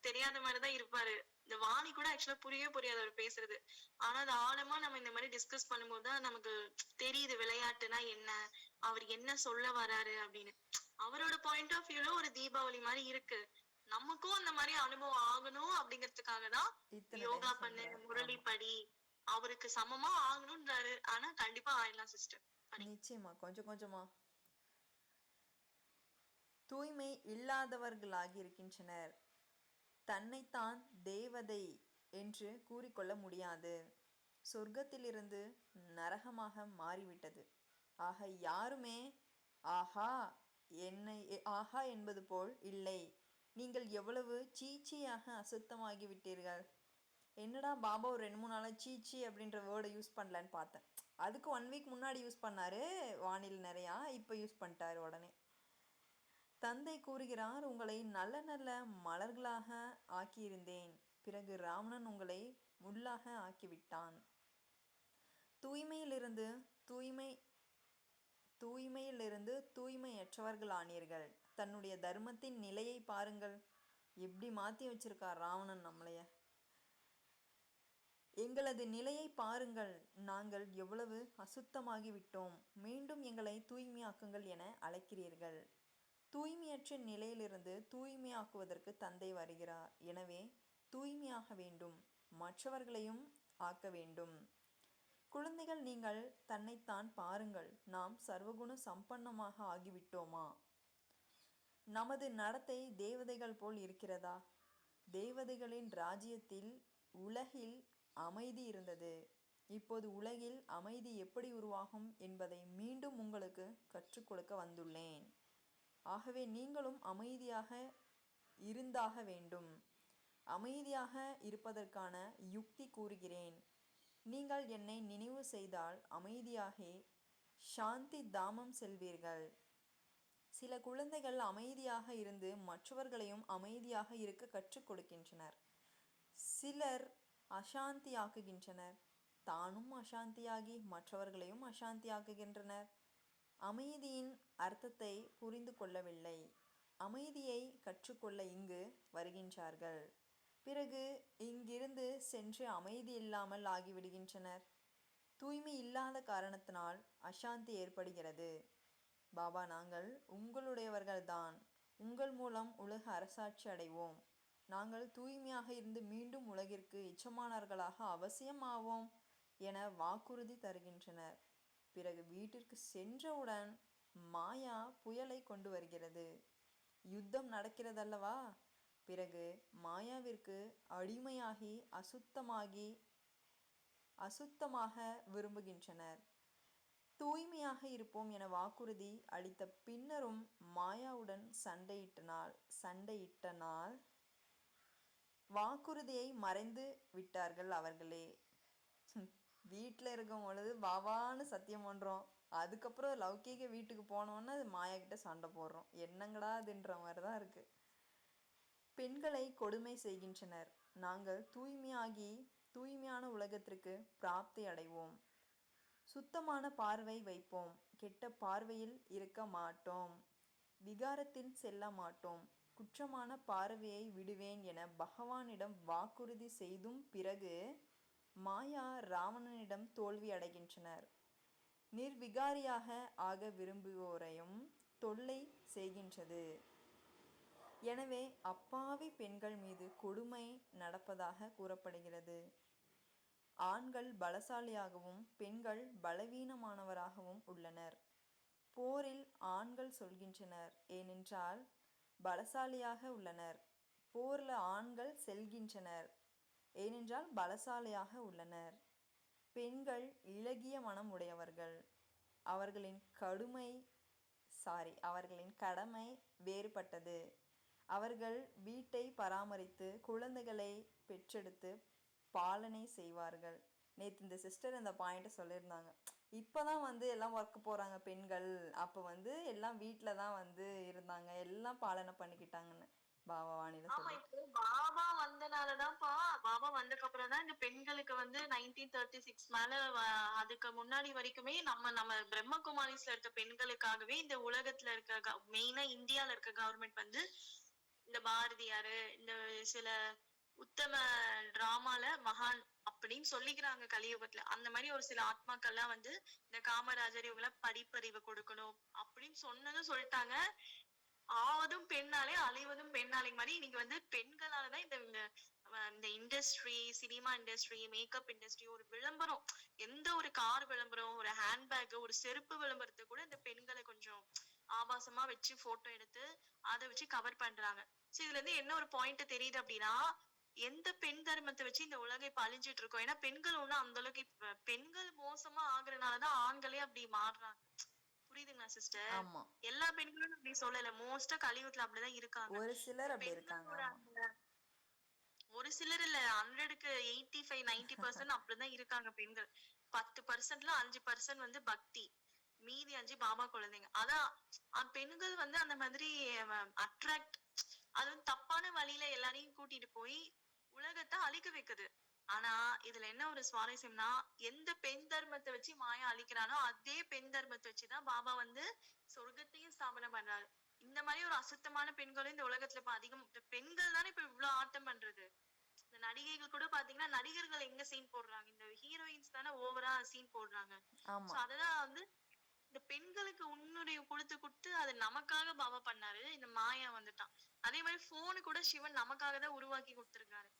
[SPEAKER 1] தெரியாத மாதிரிதான் இருப்பாரு. இந்த வாணி கூட ஆக்சுவலா புரியாது அவர் பேசுறது. ஆனா அது ஆழமா நம்ம இந்த மாதிரி டிஸ்கஸ் பண்ணும்போதுதான் நமக்கு தெரியுது விளையாட்டுனா என்ன, அவர் என்ன சொல்ல வராரு அப்படின்னு. அவரோட பாயிண்ட் ஆஃப் வியூல ஒரு தீபாவளி மாதிரி இருக்கு. நமக்கும் அந்த மாதிரி அனுபவம் ஆகணும் அப்படிங்கறதுக்காக தான் யோகா பண்ணு, முரளி படி, அவருக்கு சமமா ஆகணும்ன்றாரு. ஆனா கண்டிப்பா ஆயிடலாம் சிஸ்டர்.
[SPEAKER 2] நிச்சயமா, கொஞ்சம் கொஞ்சமா. தூய்மை இல்லாதவர்களாகி இருக்கின்றனர். தன்னைத்தான் தேவதை என்று கூறிக்கொள்ள முடியாது. சொர்க்கத்திலிருந்து நரகமாக மாறிவிட்டது. ஆக யாருமே ஆஹா ஆஹா என்பது போல் இல்லை. நீங்கள் எவ்வளவு சீச்சியாக அசுத்தமாகிவிட்டீர்கள். என்னடா பாபா ஒரு 2-3 நாளாக சீச்சி அப்படின்ற வேர்டை யூஸ் பண்ணலான்னு பார்த்தேன். அதுக்கு 1 வீக் முன்னாடி யூஸ் பண்ணாரு வானில் நிறையா, இப்போ யூஸ் பண்ணிட்டாரு உடனே. தந்தை கூறுகிறார், உங்களை நல்ல நல்ல மலர்களாக ஆக்கியிருந்தேன். பிறகு ராவணன் உங்களை முள்ளாக ஆக்கிவிட்டான். தூய்மையிலிருந்து தூய்மையற்றவர்கள் ஆனீர்கள். தன்னுடைய தர்மத்தின் நிலையை பாருங்கள். எப்படி மாற்றி வச்சிருக்கார் ராவணன் நம்மளைய. எங்களது நிலையை பாருங்கள், நாங்கள் எவ்வளவு அசுத்தமாகி விட்டோம். மீண்டும் எங்களை தூய்மையாக்குங்கள் என அழைக்கிறீர்கள். தூய்மையற்ற நிலையிலிருந்து தூய்மையாக்குவதற்கு தந்தை வருகிறார். எனவே தூய்மையாக வேண்டும், மற்றவர்களையும் ஆக்க வேண்டும். குழந்தைகள், நீங்கள் தன்னைத்தான் பாருங்கள். நாம் சர்வகுண சம்பன்னமாக ஆகிவிட்டோமா? நமது நடத்தை தேவதைகள் போல் இருக்கிறதா? தேவதைகளின் ராஜ்யத்தில் உலகில் அமைதி இருந்தது. இப்போது உலகில் அமைதி எப்படி உருவாகும் என்பதை மீண்டும் உங்களுக்கு கற்றுக் கொடுக்க வந்துள்ளேன். ஆகவே நீங்களும் அமைதியாக இருந்தாக வேண்டும். அமைதியாக இருப்பதற்கான யுக்தி கூறுகிறேன். நீங்கள் என்னை நினைவு செய்தால் அமைதியாகி சாந்தி தாமம் செல்வீர்கள். சில குழந்தைகள் அமைதியாக இருந்து மற்றவர்களையும் அமைதியாக இருக்க கற்றுக் கொடுக்கின்றனர். சிலர் அசாந்தியாக்குகின்றனர். தானும் அசாந்தியாகி மற்றவர்களையும் அசாந்தியாக்குகின்றனர். அமைதியின் அர்த்தத்தை புரிந்து கொள்ளவில்லை. அமைதியை கற்றுக்கொள்ள இங்கு வருகின்றார்கள். பிறகு இங்கிருந்து சென்று அமைதி இல்லாமல் ஆகிவிடுகின்றனர். தூய்மை இல்லாத காரணத்தினால் அசாந்தி ஏற்படுகிறது. பாபா, நாங்கள் உங்களுடையவர்கள்தான். உங்கள் மூலம் உலக அரசாட்சி அடைவோம். நாங்கள் தூய்மையாக இருந்து மீண்டும் உலகிற்கு எஜமானர்களாக அவசியம் ஆவோம் என வாக்குறுதி தருகின்றனர். பிறகு வீட்டிற்கு சென்றவுடன் மாயா புயலை கொண்டு வருகிறது. யுத்தம் நடக்கிறதல்லவா? பிறகு மாயாவிற்கு அடிமையாகி அசுத்தமாக விரும்புகின்றனர். தூய்மையாக இருப்போம் என வாக்குறுதி அளித்த பின்னரும் மாயாவுடன் சண்டையிட்டனால் வாக்குறுதியை மறைந்து விட்டார்கள் அவர்களே. வீட்டில் இருக்கும் பொழுது பாபான்னு சத்தியம் பண்ணுறோம், அதுக்கப்புறம் லௌகீக வீட்டுக்கு போனோன்னா அது மாயா கிட்ட சண்டை போடுறோம். என்னங்கடா அதுன்ற மாதிரி தான் இருக்கு. பெண்களை கொடுமை செய்கின்றனர். நாங்கள் தூய்மையான உலகத்திற்கு பிராப்தி அடைவோம். சுத்தமான பார்வை வைப்போம். கெட்ட பார்வையில் இருக்க மாட்டோம். விகாரத்தில் செல்ல மாட்டோம். குற்றமான பார்வையை விடுவேன் என பகவானிடம் வாக்குறுதி செய்தும் பிறகு மாயா ராவணனிடம் தோல்வி அடைகின்றனர். நிர்விகாரியாக ஆக விரும்புவோரையும் தொல்லை செய்கின்றது. எனவே அப்பாவி பெண்கள் மீது கொடுமை நடப்பதாக கூறப்படுகிறது. ஆண்கள் பலசாலியாகவும் பெண்கள் பலவீனமானவராகவும் உள்ளனர். போரில் ஆண்கள் சொல்கின்றனர், ஏனென்றால் பலசாலியாக உள்ளனர். போரில் ஆண்கள் செல்கின்றனர், ஏனென்றால் பலசாலியாக உள்ளனர். பெண்கள் இளகிய மனம் உடையவர்கள். அவர்களின் கடமை வேறுபட்டது. அவர்கள் வீட்டை பராமரித்து குழந்தைகளை பெற்றெடுத்து பாலனை செய்வார்கள். நேற்று இந்த சிஸ்டர் இந்த பாயிண்ட்டை சொல்லியிருந்தாங்க. இப்போதான் வந்து எல்லாம் ஒர்க் போகிறாங்க பெண்கள். அப்போ வந்து எல்லாம் வீட்டில் தான் வந்து இருந்தாங்க, எல்லாம் பாலனை பண்ணிக்கிட்டாங்கன்னு பாபா வாணியில
[SPEAKER 1] ஆமா,
[SPEAKER 2] சொல்லி.
[SPEAKER 1] இப்போ பாபா வந்தனாலதான்ப்பா, பாபா வந்ததுக்கு அப்புறம் தான் இந்த பெண்களுக்கு வந்து 1936 மேல அதுக்கு முன்னாடி வரைக்குமே நம்ம பிரம்மகுமாரிஸ்ல இருக்க பெண்களுக்காகவே இந்த உலகத்துல இருக்க மெயினா இந்தியால இருக்க கவர்மெண்ட் வந்து இந்த பாரதியாரு, இந்த சில உத்தம டிராமால மகான் அப்படின்னு சொல்லிக்கிறாங்க கலியுகத்துல. அந்த மாதிரி ஒரு சில ஆத்மாக்கள்லாம் வந்து இந்த காமராஜர் இவங்க படிப்பறிவு கொடுக்கணும் அப்படின்னு சொன்னதும் சொல்லிட்டாங்க. ஆவதும் பெண்ணாலே அழிவதும் பெண்ணாலே மாதிரி இன்னைக்கு வந்து பெண்களாலதான் இந்த industry, cinema industry, makeup industry, ஒரு விளம்பரம், எந்த ஒரு கார் விளம்பரம், ஒரு ஹேண்ட்பேக், ஒரு செருப்பு விளம்பரத்தை கூட இந்த பெண்களை கொஞ்சம் ஆபாசமா வச்சு போட்டோ எடுத்து அதை வச்சு கவர் பண்றாங்க. சோ இதுல இருந்து என்ன ஒரு பாயிண்ட் தெரியுது அப்படின்னா, எந்த பெண் தர்மத்தை வச்சு இந்த உலகை இப்ப அழிஞ்சிட்டு இருக்கோம். ஏன்னா பெண்கள் ஒண்ணு அந்த அளவுக்கு இப்ப பெண்கள் மோசமா ஆகுறதுனாலதான் ஆண்களே அப்படி மாறுறாங்க. புரியுதுங்களா சிஸ்டர்?
[SPEAKER 2] ஆமா,
[SPEAKER 1] எல்லா பெண்களும் அப்படி சொல்லல, மோஸ்டா கலியுகத்துல அப்படிதான் இருக்காங்க.
[SPEAKER 2] ஒரு சிலர் அப்படி இருக்காங்க.
[SPEAKER 1] பெண்களோட
[SPEAKER 2] ஆமா,
[SPEAKER 1] ஒரு சிலர் இல்ல, 100க்கு 85-90% அப்படிதான் இருக்காங்க பெண்கள். 10%ல 5% வந்து பக்தி, மீதி 5 பாபா குழந்தைங்க. அதான் பெண்கள் வந்து அந்த மாதிரி அட்ராக்ட், அது வந்து தப்பான வழியில எல்லாரையும் கூட்டிட்டு போய் உலகத்தை அழிக்க வைக்குது. ஆனா இதுல என்ன ஒரு சுவாரஸ்யம்னா, எந்த பெண் தர்மத்தை வச்சு மாயா அழிக்கிறானோ அதே பெண் தர்மத்தை வச்சுதான் பாபா வந்து சொர்க்கத்தையும் ஸ்தாபனம் பண்றாரு. இந்த மாதிரி ஒரு அசுத்தமான பெண்களும் இந்த உலகத்துல இப்ப அதிகம். பெண்கள் தானே இப்ப இவ்வளவு ஆட்டம் பண்றது. இந்த நடிகைகள் கூட பாத்தீங்கன்னா, நடிகர்கள் எங்க சீன் போடுறாங்க, இந்த ஹீரோயின்ஸ் தானே ஓவரா சீன் போடுறாங்க.
[SPEAKER 2] ஆமா,
[SPEAKER 1] சோ அததான் வந்து இந்த பெண்களுக்கு உன்னுடைய கொடுத்து அது நமக்காக பாபா பண்ணாரு. இந்த மாயா வந்துட்டான். அதே மாதிரி போனு கூட சிவன் நமக்காக தான் உருவாக்கி கொடுத்திருக்காரு.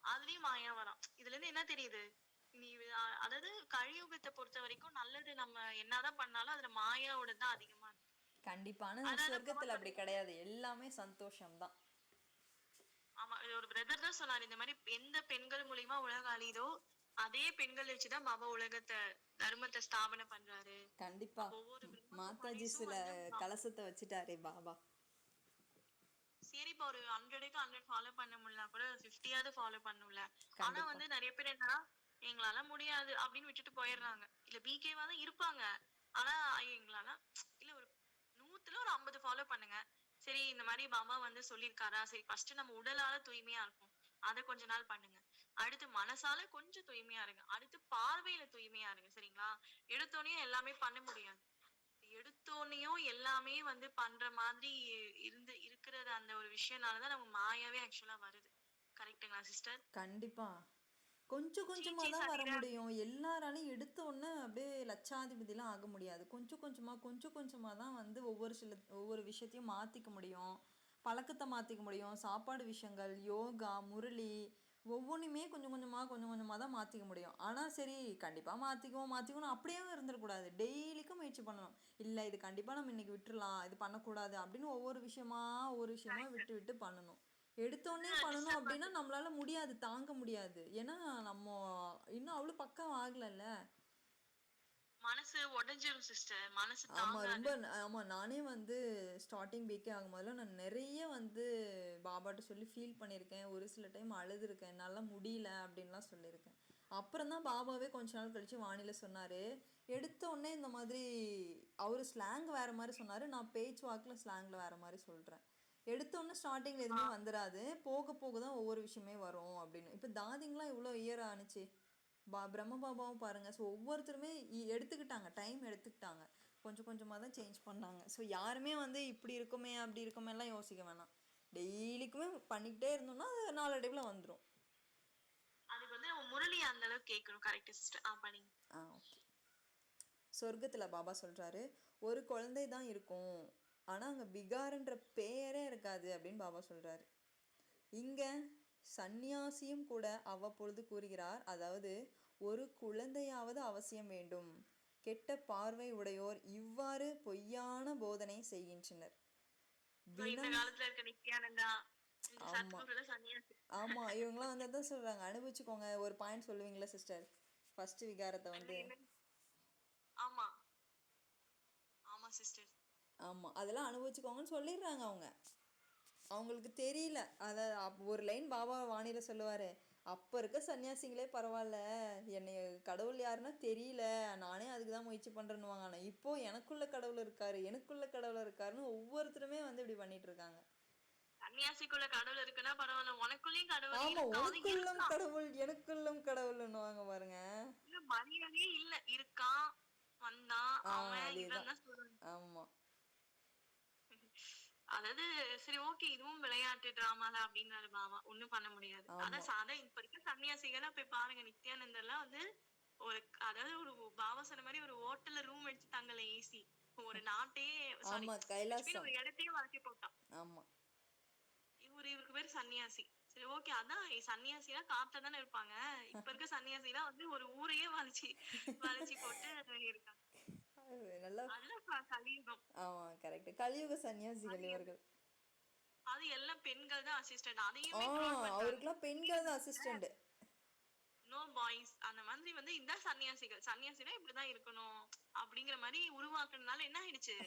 [SPEAKER 1] அதுலயும் மாயா வரான். இதுல இருந்து என்ன தெரியுது, நீ அதாவது கலியுகத்தை பொறுத்த வரைக்கும் நல்லது நம்ம என்னதான் பண்ணாலும் அதுல மாயாவோட தான் அதிகமா இருக்கு.
[SPEAKER 2] கண்டிப்பான
[SPEAKER 1] அதனால
[SPEAKER 2] சொர்க்கத்துல அப்படி கிடையாது, எல்லாமே சந்தோஷம்தான்.
[SPEAKER 1] ஆமா, இது ஒரு பிரதர் தான் சொன்னாரு, இந்த மாதிரி எந்த பெண்கள் மூலியமா உலகம் அழியுதோ அதே பெண்கள் வச்சுதான் பாபா உலகத்தை தர்மத்தை ஸ்தாபனம் பண்றாரு.
[SPEAKER 2] கண்டிப்பா.
[SPEAKER 1] ஒவ்வொரு
[SPEAKER 2] மாதாஜி சில கலசத்தை வச்சுட்டாரே பாபா.
[SPEAKER 1] சரி, இப்ப ஒரு 100க்கு 100 ஃபாலோ பண்ண முடியல கூட 50யாவது ஃபாலோ பண்ணல. ஆனா வந்து நிறைய பேர் என்னன்னா, எங்களால முடியாது அப்படின்னு விட்டுட்டு போயிடுறாங்க. இல்ல பிகேவா தான் இருப்பாங்க, ஆனா எங்களால இல்ல ஒரு 100ல ஒரு 50 ஃபாலோ பண்ணுங்க. சரி, இந்த மாதிரி பாபா வந்து சொல்லியிருக்காரா, சரி ஃபர்ஸ்ட் நம்ம உடலால தூய்மையா இருக்கும், அதை கொஞ்ச நாள் பண்ணுங்க. அடுத்து மனசால கொஞ்சம் தூய்மையா இருங்க. அடுத்து பார்வையில தூய்மையா இருங்க. சரிங்களா? எடுத்தோடனே எல்லாமே பண்ண முடியாது. எடுத்தோனையும் எல்லாமே வந்து பண்ற மாதிரி இருக்கிறது அந்த ஒரு விஷயம்னாலதான் நம்ம மாயாவே ஆக்சுவலா வருது. கரெக்ட்டுங்களா சிஸ்டர்?
[SPEAKER 2] கண்டிப்பா. கொஞ்சம் கொஞ்சமா தான் வர முடியும். எல்லாராலையும் எடுத்த உடனே அப்படியே லட்சாதிபதிலாம் ஆக முடியாது. கொஞ்சம் கொஞ்சமா தான் வந்து ஒவ்வொரு விஷயத்தையும் மாத்திக்க முடியும். பழக்கத்தை மாத்திக்க முடியும். சாப்பாடு விஷயங்கள், யோகா, முரளி, ஒவ்வொன்றுமே கொஞ்சம் கொஞ்சமா தான் மாத்திக்க முடியும். ஆனா சரி, கண்டிப்பா மாத்திக்குவோம் அப்படியே இருந்துடக்கூடாது. டெய்லிக்கும் முயற்சி பண்ணணும். இல்ல இது கண்டிப்பா நம்ம இன்னைக்கு விட்டுறலாம், இது பண்ணக்கூடாது அப்படின்னு ஒவ்வொரு விஷயமா விட்டு பண்ணணும். எடுத்தோடனே பண்ணணும் அப்படின்னா நம்மளால முடியாது, தாங்க முடியாது. ஏன்னா நம்ம இன்னும் அவ்வளவு பக்கம் ஆகலல்ல.
[SPEAKER 1] மனசு உடைஞ்சிரும் சிஸ்டர், மனசு
[SPEAKER 2] ஆமா, ரொம்ப
[SPEAKER 1] தாங்காது.
[SPEAKER 2] ஆமா. நானே வந்து ஸ்டார்டிங் வீக்கே ஆகும் போதுல நான் நிறைய வந்து பாபாட்ட சொல்லி ஃபீல் பண்ணியிருக்கேன். ஒரு சில டைம் அழுதுருக்கேன், என்னால முடியல அப்படின்லாம் சொல்லியிருக்கேன். அப்புறம் தான் பாபாவே கொஞ்ச நாள் கழிச்சு வானிலை சொன்னார். எடுத்த உடனே இந்த மாதிரி அவர் ஸ்லாங் வேறு மாதிரி சொன்னார், நான் பேச்சு வாக்கில் ஸ்லாங்கில் வேறு மாதிரி சொல்கிறேன். எடுத்தோடனே ஸ்டார்டிங்கில் எதுவுமே வந்துடாது, போக போக தான் ஒவ்வொரு விஷயமே வரும் அப்படின்னு. இப்போ தாதிங்களாம் இவ்வளோ இயர் ஆணுச்சு, பிரம்ம பாபாவும் பாருங்கள். ஸோ ஒவ்வொருத்தருமே எடுத்துக்கிட்டாங்க, டைம் எடுத்துக்கிட்டாங்க, கொஞ்சம் கொஞ்சமாக தான் சேஞ்ச் பண்ணாங்க. ஸோ யாருமே வந்து இப்படி இருக்குமே அப்படி இருக்குமேலாம் யோசிக்க வேணாம், டெய்லிக்குமே பண்ணிக்கிட்டே இருந்தோம்னா அது நாளடைவில் வந்துடும்.
[SPEAKER 1] அதுக்கு வந்து நம்ம முரளி அந்த அளவுக்கு கேட்கணும். Correct sister. பண்ணிங்க.
[SPEAKER 2] ஓகே. சொர்க்கத்தில் பாபா சொல்கிறாரு, ஒரு குழந்தை தான் இருக்கும், ஆனால் அங்கே பிகார்ன்ற பேரே இருக்காது அப்படின்னு பாபா சொல்கிறாரு. இங்கே சந்நியாசியும் கூட அவ்வப்பொழுது கூறுகிறார், அதாவது ஒரு குழந்தையாவது அவசியம் வேண்டும். கெட்ட பார்வை உடையோர் இவ்வாறு பொய்யான போதனை செய்கின்றனர். ஆமா, இவங்களாம் வந்து அதான் சொல்றாங்க. அனுபவிச்சுக்கோங்க. ஒரு பாயிண்ட் சொல்லுவீங்களா சிஸ்டர், ஃபர்ஸ்ட் விகாரத்தை வந்து?
[SPEAKER 1] ஆமா ஆமா சிஸ்டர்,
[SPEAKER 2] ஆமா, அதெல்லாம் அனுபவிச்சுக்கோங்கன்னு சொல்லிடுறாங்க. அவங்களுக்கு தெரியல. அதை ஒரு லைன் பாபா வாணியில சொல்லுவாரு, அப்போ இருக்க சன்னியாசிங்களே பரவாயில்ல, என்னை கடவுள் யாருன்னா தெரியல, நானே அதுக்கு தான் முயற்சி பண்ணுறேன்னுவாங்க. ஆனால் இப்போ எனக்குள்ள கடவுள் இருக்காரு, எனக்குள்ள கடவுள் இருக்காருன்னு ஒவ்வொருத்தருமே வந்து இப்படி பண்ணிட்டு இருக்காங்க.
[SPEAKER 1] சன்னியாசிக்குள்ள கடவுள் இருக்குன்னா பரவாயில்ல, உனக்குள்ளேயும் கடவுள்.
[SPEAKER 2] ஆமா, உனக்குள்ளும் கடவுள் எனக்குள்ளும் கடவுள்னுவாங்க பாருங்க.
[SPEAKER 1] மரியாதையே இல்ல, இருக்கான் வந்தான் அவன் இதெல்லாம் சொல்றாங்க.
[SPEAKER 2] ஆமா,
[SPEAKER 1] அதாவது சரி ஓகே இதுவும் விளையாட்டு டிராமா தான் அப்படின்னாரு பாபா, ஒண்ணும் பண்ண முடியாது. அதான் இப்ப இருக்க சன்னியாசிகளை போய் பாருங்க, நித்யானந்தர்லாம் வந்து ஒரு, அதாவது ஒரு பாபா சொன்ன மாதிரி ஒரு ஹோட்டல்ல ரூம் எடுத்து தங்கல, ஏசி, ஒரு நாட்டையே ஒரு இடத்தையே வளர்ச்சி போட்டான்.
[SPEAKER 2] ஆமா,
[SPEAKER 1] இவருக்கு பேர் சன்னியாசி. சரி ஓகே, அதான் சன்னியாசினா காட்டுல தானே இருப்பாங்க. இப்ப இருக்க சன்னியாசிலாம் வந்து ஒரு ஊரையே வளைச்சி போட்டு இருக்காங்க. கலியுகம்.
[SPEAKER 2] ஆமா கரெக்ட், கலியுக சன்னியாசிகள் இவர்கள்.
[SPEAKER 1] அது எல்லாம் பெண்கள் தான் அசிஸ்டன்ட். அதையுமே
[SPEAKER 2] அவருக்குலாம் பெண்கள் தான் அசிஸ்டன்ட்,
[SPEAKER 1] நோ பாய்ஸ். அந்த மாதிரி வந்து இந்த சன்னியாசிகள், சன்னியாசினா இப்படிதான் இருக்கணும் அப்படிங்கிற மாதிரி உருவாக்குனதுனால என்ன ஆயிடுச்சு,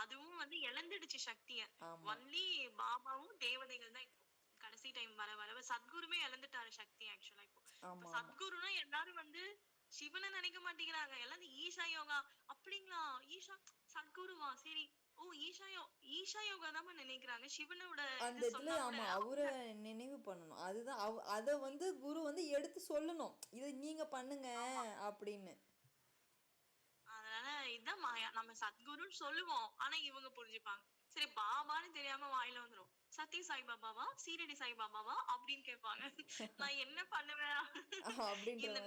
[SPEAKER 1] அதுவும் வந்து இழந்துடுச்சு சக்திய. ஒன்லி பாபாவும் தேவதைகள் தான் இப்போ கடைசி டைம் வர வர. சத்குருமே இழந்துட்டாரு சக்தி ஆக்சுவலா. இப்போ சத்குருனா எல்லாரும் வந்து சிவனை நினைக்க மாட்டேங்கிறாங்க, எல்லாரும் ஈஷா யோகா. அப்படிங்களா, ஈஷா சத்குருவா, சரி ஓ ஈஷா யோகா தான் நினைக்கிறாங்க. சிவனோட
[SPEAKER 2] அந்த இடத்துல ஆமா அவரை நினைவு பண்ணணும். அதுதான் அத வந்து குரு வந்து எடுத்து சொல்லணும், இதை நீங்க பண்ணுங்க அப்படின்னு.
[SPEAKER 1] அதனால இதுதான் மாயா. நம்ம சத்குருன்னு சொல்லுவோம், ஆனா இவங்க புரிஞ்சுப்பாங்க. சரி பாபான்னு தெரியாம வாயில வந்துரும், சத்ய சாய் பாபாவா சீரடி சாய் பாபாவா அப்படின்னு கேட்பாங்க. நான் என்ன பண்ணுவேன் இந்த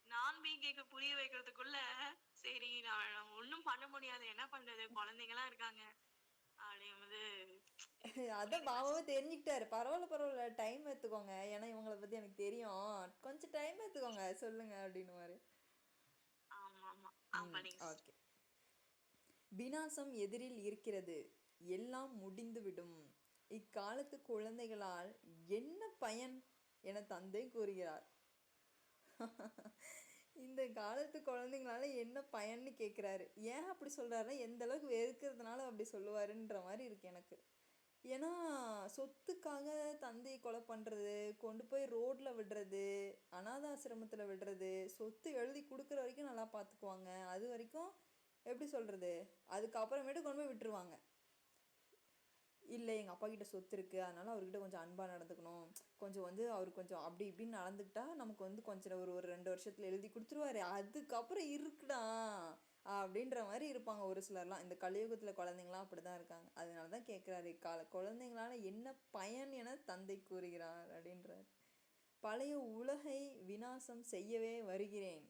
[SPEAKER 1] நான்பிகைக்கு புரிய வைக்கிறதுக்குள்ள சரி நான் ஒண்ணும் பண்ண முடியாது, என்ன பண்றது, குழந்தைங்களா இருக்காங்க அப்படிங்கும்போது.
[SPEAKER 2] அதான் பாபாவே தெரிஞ்சுக்கிட்டாரு, பரவாயில்ல டைம் எடுத்துக்கோங்க, ஏன்னா இவங்களை பத்தி எனக்கு தெரியும், கொஞ்சம் டைம் எடுத்துக்கோங்க சொல்லுங்க அப்படின்னு. ஓகே. விநாசம் எதிரில் இருக்கிறது, எல்லாம் முடிந்துவிடும். இக்காலத்து குழந்தைகளால் என்ன பயன் என தந்தை கூறுகிறார். இந்த காலத்து குழந்தைங்களால என்ன பயன்னு கேட்குறாரு. ஏன் அப்படி சொல்கிறாருன்னா, எந்த அளவுக்கு வெறுக்கிறதுனால அப்படி சொல்லுவாருன்ற மாதிரி இருக்கு எனக்கு. ஏன்னா சொத்துக்காக தந்தையை கொலை பண்ணுறது, கொண்டு போய் ரோட்டில் விடுறது, அனாதாசிரமத்தில் விடுறது, சொத்து எழுதி கொடுக்குற வரைக்கும் நல்லா பார்த்துக்குவாங்க, அது வரைக்கும் எப்படி சொல்கிறது, அதுக்கப்புறமேட்டு கொண்டு போய் விட்டுருவாங்க. இல்லை எங்கள் அப்பா கிட்ட சொத்து இருக்குது, அதனால் அவர்கிட்ட கொஞ்சம் அன்பாக நடந்துக்கணும், கொஞ்சம் வந்து அவர் கொஞ்சம் அப்படி இப்படின்னு நடந்துக்கிட்டா நமக்கு வந்து கொஞ்சம் ஒரு 2 வருஷத்தில் எழுதி கொடுத்துருவாரு, அதுக்கப்புறம் இருக்குடா அப்படின்ற மாதிரி இருப்பாங்க ஒரு சிலர்லாம். இந்த கலியுகத்தில் குழந்தைங்களாம் அப்படி தான் இருக்காங்க. அதனால தான் கேட்குறாரு, குழந்தைங்களால என்ன பயன் என தந்தை கூறுகிறார் அப்படின்றார். பழைய உலகை விநாசம் செய்யவே வருகிறேன்.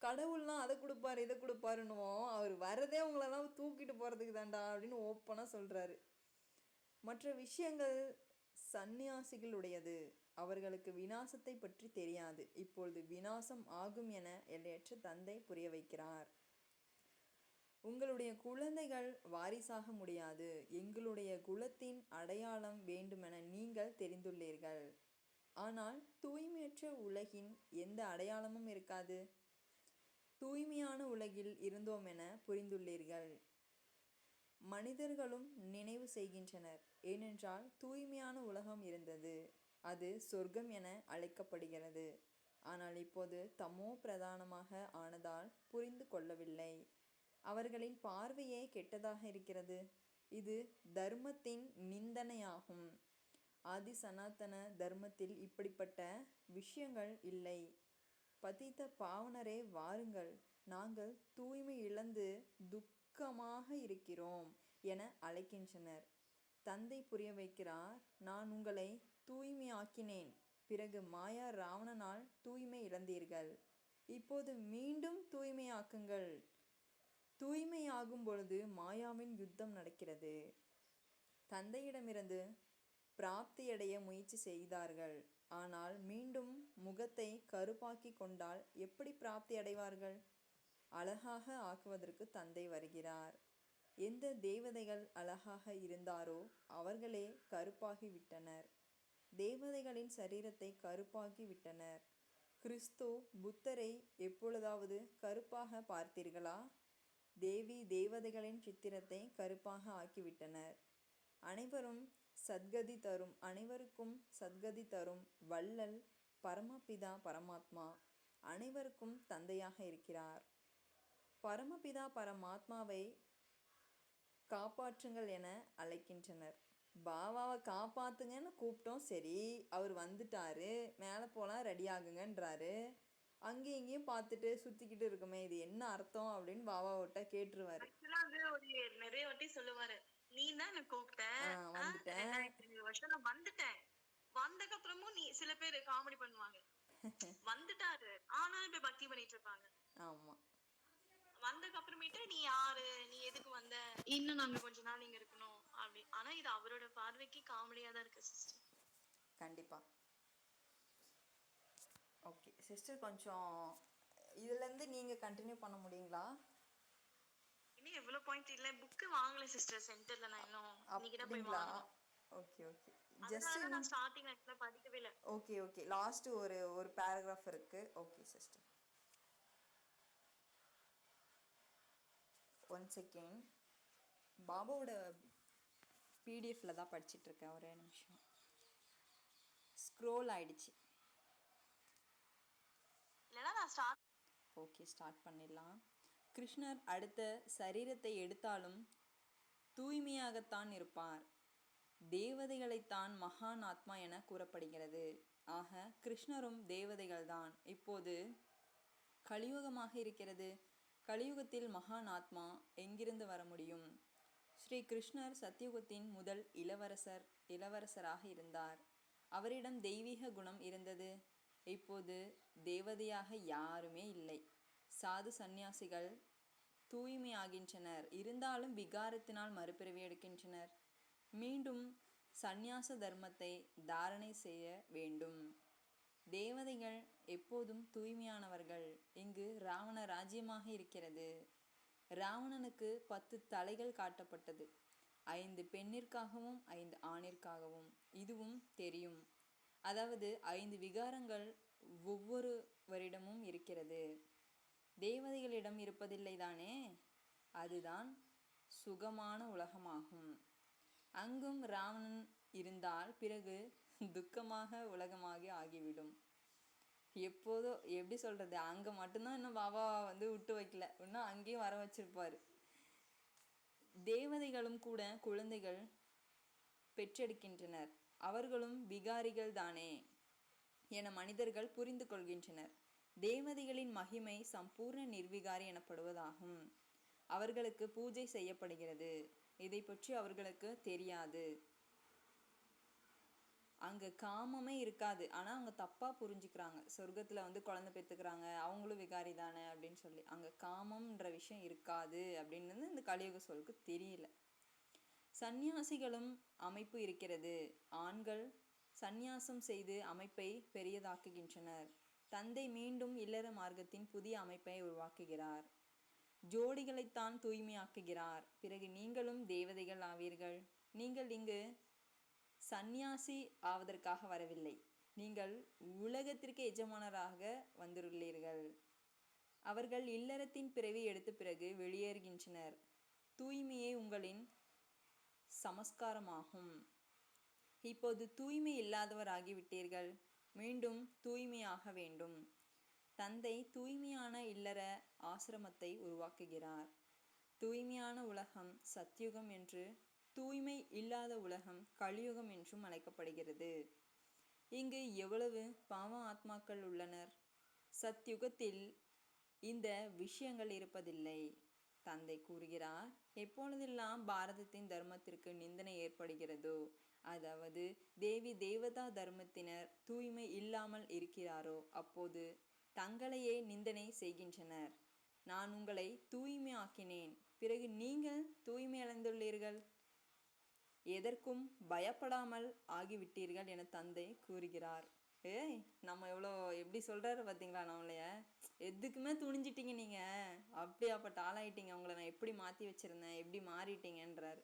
[SPEAKER 2] கடவுள்லாம் அதை கொடுப்பாரு இதை கொடுப்பாருன்னுவோம், அவர் வரதே உங்களெல்லாம் தூக்கிட்டு போகிறதுக்கு தாண்டா அப்படின்னு ஓப்பனாக சொல்கிறாரு. மற்ற விஷயங்கள் சந்நியாசிகளுடையது, அவர்களுக்கு விநாசத்தை பற்றி தெரியாது. இப்பொழுது விநாசம் ஆகும் என எல்லையற்ற தந்தை புரிய வைக்கிறார். உங்களுடைய குழந்தைகள் வாரிசாக முடியாது, எங்களுடைய குலத்தின் அடையாளம் வேண்டுமென நீங்கள் தெரிந்துள்ளீர்கள். ஆனால் தூய்மையற்ற உலகின் எந்த அடையாளமும் இருக்காது. தூய்மையான உலகில் இருந்தோம் என புரிந்துள்ளீர்கள். மனிதர்களும் நினைவு செய்கின்றனர், ஏனென்றால் தூய்மையான உலகம் இருந்தது, அது சொர்க்கம் என அழைக்கப்படுகிறது. ஆனால் இப்போது தமோ பிரதானமாக ஆனதால் புரிந்து கொள்ளவில்லை. அவர்களின் பார்வையே கெட்டதாக இருக்கிறது. இது தர்மத்தின் நிந்தனையாகும். ஆதி சனாதன தர்மத்தில் இப்படிப்பட்ட விஷயங்கள் இல்லை. பதித்த பாவனரே வாருங்கள், நாங்கள் தூய்மை இழந்து துக்கமாக இருக்கிறோம் என அழைக்கின்றனர். தந்தை புரிய வைக்கிறார், நான் உங்களை தூய்மையாக்கினேன். பிறகு மாயா ராவணனால் தூய்மை இழந்தீர்கள். இப்போது மீண்டும் தூய்மையாக்குங்கள். தூய்மையாகும் பொழுது மாயாவின் யுத்தம் நடக்கிறது. தந்தையிடமிருந்து பிராப்தியடைய முயற்சி செய்தார்கள். ஆனால் மீண்டும் முகத்தை கருப்பாக்கி கொண்டால் எப்படி பிராப்தி அடைவார்கள்? அழகாக ஆக்குவதற்கு தந்தை வருகிறார். எந்த தேவதைகள் அழகாக இருந்தாரோ அவர்களே கருப்பாகி விட்டனர். தேவதைகளின் சரீரத்தை கருப்பாக்கி விட்டனர். கிறிஸ்து புத்தரை எப்பொழுதாவது கருப்பாக பார்த்தீர்களா? தேவதைகளின் சித்திரத்தை கருப்பாக ஆக்கிவிட்டனர். அனைவருக்கும் சத்கதி தரும் வள்ளல் பரமபிதா பரமாத்மா அனைவருக்கும் தந்தையாக இருக்கிறார். பரமபிதா பரமாத்மாவை காப்பாற்றுங்கள் என அழைக்கின்றனர். பாபாவை காப்பாத்துங்கன்னு கூப்பிட்டோம், சரி அவர் வந்துட்டாரு, மேலே போகலாம், ரெடி ஆகுங்கன்றாரு. அங்கேயும் இங்கேயும் பார்த்துட்டு சுற்றிக்கிட்டு இருக்குமே, இது என்ன அர்த்தம் அப்படின்னு பாபாவிட்ட கேட்டுருவாரு.
[SPEAKER 1] நிறைய வாட்டி சொல்லுவாரு, நீ தான் என்ன கூப்பிட்ட,
[SPEAKER 2] வந்துட்டேன்,
[SPEAKER 1] 2007 வருஷம் நான் வந்துட்டேன். வந்ததுக்கு அப்புறமும் நீ சில பேர் காமெடி பண்ணுவாங்க, வந்துட்டாரு ஆனாலும் இப்ப பக்தி பண்ணிட்டு இருப்பாங்க.
[SPEAKER 2] ஆமா,
[SPEAKER 1] வந்ததுக்கு அப்புறமேட்டு நீ யாரு, நீ எதுக்கு வந்த, இன்னும் நாங்க கொஞ்ச நாள் இங்க இருக்கணும் அப்படி. ஆனா இது அவரோட பார்வைக்கு காமெடியா தான் இருக்கு சிஸ்டர்.
[SPEAKER 2] கண்டிப்பா. ஓகே சிஸ்டர், கொஞ்சம் இதுல இருந்து நீங்க கண்டினியூ பண்ண முடியுங்களா?
[SPEAKER 1] இன்னும் எவ்வளவு பாயிண்ட் இல்ல, புக் வாங்கல சிஸ்டர் சென்டர்ல. நான் இன்னும் இன்னைக்கு தான் போய் வாங்கணும்.
[SPEAKER 2] ஓகே ஓகே, ஜஸ்ட்
[SPEAKER 1] நான் ஸ்டார்டிங் ஆக்சுவலா படிக்கவே இல்ல.
[SPEAKER 2] ஓகே ஓகே, லாஸ்ட் ஒரு பேராகிராஃப் இருக்கு. Okay sister, one second. பாபாவோட பிடிஎஃப்ல தான் படிச்சுட்டு இருக்கேன், ஒரே நிமிஷம். ஸ்க்ரோல் ஆயிடுச்சு. ஓகே, ஸ்டார்ட் பண்ணிடலாம். கிருஷ்ணர் அடுத்த சரீரத்தை எடுத்தாலும் தூய்மையாகத்தான் இருப்பார். தேவதைகளைத்தான் மகான் ஆத்மா என கூறப்படுகிறது. ஆக கிருஷ்ணரும் தேவதைகள்தான். இப்போது கலியுகமாக இருக்கிறது. கலியுகத்தில் மகான் ஆத்மா எங்கிருந்து வர முடியும்? ஸ்ரீ கிருஷ்ணர் சத்தியுகத்தின் முதல் இளவரசராக இருந்தார். அவரிடம் தெய்வீக குணம் இருந்தது. இப்போது தேவதையாக யாருமே இல்லை. சாது சந்நியாசிகள் தூய்மையாகின்றனர், இருந்தாலும் விகாரத்தினால் மறுபிறவி எடுக்கின்றனர். மீண்டும் சந்நியாச தர்மத்தை தாரணை செய்ய வேண்டும். தேவதைகள் எப்போதும் தூய்மையானவர்கள். இங்கு ராவண ராஜ்யமாக இருக்கிறது. ராவணனுக்கு 10 தலைகள் காட்டப்பட்டது, 5 பெண்ணிற்காகவும் 5 ஆணிற்காகவும். இதுவும் தெரியும். அதாவது 5 விகாரங்கள் ஒவ்வொருவரிடமும் இருக்கிறது. தேவதைகளிடம் இருப்பதில்லை தானே? அதுதான் சுகமான உலகமாகும். அங்கும் ராவணன் இருந்தால் பிறகு துக்கமாக உலகமாக ஆகிவிடும். எப்போதோ எப்படி சொல்றது, அங்க மட்டும்தான் இன்னும் பாபா விட்டு வைக்கல, இன்னும் அங்கேயும் வர வச்சிருப்பாரு. தேவதைகளும் கூட குழந்தைகள் பெற்றெடுக்கின்றனர். அவர்களும் விகாரிகள் தானே என மனிதர்கள் புரிந்து கொள்கின்றனர். தேவதைகளின் மகிமை சம்பூர்ண நிர்விகாரி எனப்படுவதாகும். அவர்களுக்கு பூஜை செய்யப்படுகிறது. இதை பற்றி அவர்களுக்கு தெரியாது. அங்க காமமே இருக்காது. ஆனா அவங்க தப்பா புரிஞ்சுக்கிறாங்க. சொர்க்கத்துல குழந்தை பெற்றுக்கிறாங்க, அவங்களும் விகாரி தானே அப்படின்னு சொல்லி. அங்க காமம்ன்ற விஷயம் இருக்காது அப்படின்னு இந்த கலியுக சொல்லுக்கு தெரியல. சந்நியாசிகளும் அமைப்பு இருக்கிறது. ஆண்கள் சந்நியாசம் செய்து அமைப்பை பெரியதாக்குகின்றனர். தந்தை மீண்டும் இல்லற மார்க்கத்தின் புதிய அமைப்பை உருவாக்குகிறார். ஜோடிகளைத்தான் தூய்மையாக்குகிறார். பிறகு நீங்களும் தேவதைகள் ஆவீர்கள். நீங்கள் இங்கு சந்நியாசி ஆவதற்காக வரவில்லை. நீங்கள் உலகத்திற்கு எஜமானராக வந்துள்ளீர்கள். அவர்கள் இல்லறத்தின் பிறவி எடுத்த பிறகு வெளியேறுகின்றனர். தூய்மையே உங்களின் சமஸ்காரமாகும். இப்போது தூய்மை இல்லாதவர் ஆகிவிட்டீர்கள். மீண்டும் தூய்மையாக வேண்டும். தந்தை தூய்மையான இல்லற ஆசிரமத்தை உருவாக்குகிறார். தூய்மையான உலகம் சத்யுகம் என்று, தூய்மை இல்லாத உலகம் கலியுகம் என்றும் அழைக்கப்படுகிறது. இங்கு எவ்வளவு பாவ ஆத்மாக்கள் உள்ளனர். சத்யுகத்தில் இந்த விஷயங்கள் இருப்பதில்லை. தந்தை கூறுகிறார், எப்பொழுதெல்லாம் பாரதத்தின் தர்மத்திற்கு நிந்தனை ஏற்படுகிறதோ, அதாவது தேவி தேவதா தர்மத்தினர் தூய்மை இல்லாமல் இருக்கிறாரோ, அப்போது தங்களையே நிந்தனை செய்கின்றனர். நான் உங்களை தூய்மையாக்கினேன், பிறகு நீங்கள் தூய்மை அடைந்துள்ளீர்கள், எதற்கும் பயப்படாமல் ஆகிவிட்டீர்கள் என தந்தை கூறுகிறார். ஏய், நம்ம எப்படி சொல்றாரு பார்த்தீங்களா, நம்மளைய எதுக்குமே துணிஞ்சிட்டீங்க நீங்க, அப்படியாப்பட்ட ஆளாயிட்டீங்க, உங்களை நான் எப்படி மாற்றி வச்சிருந்தேன், எப்படி மாறிட்டீங்கன்றார்.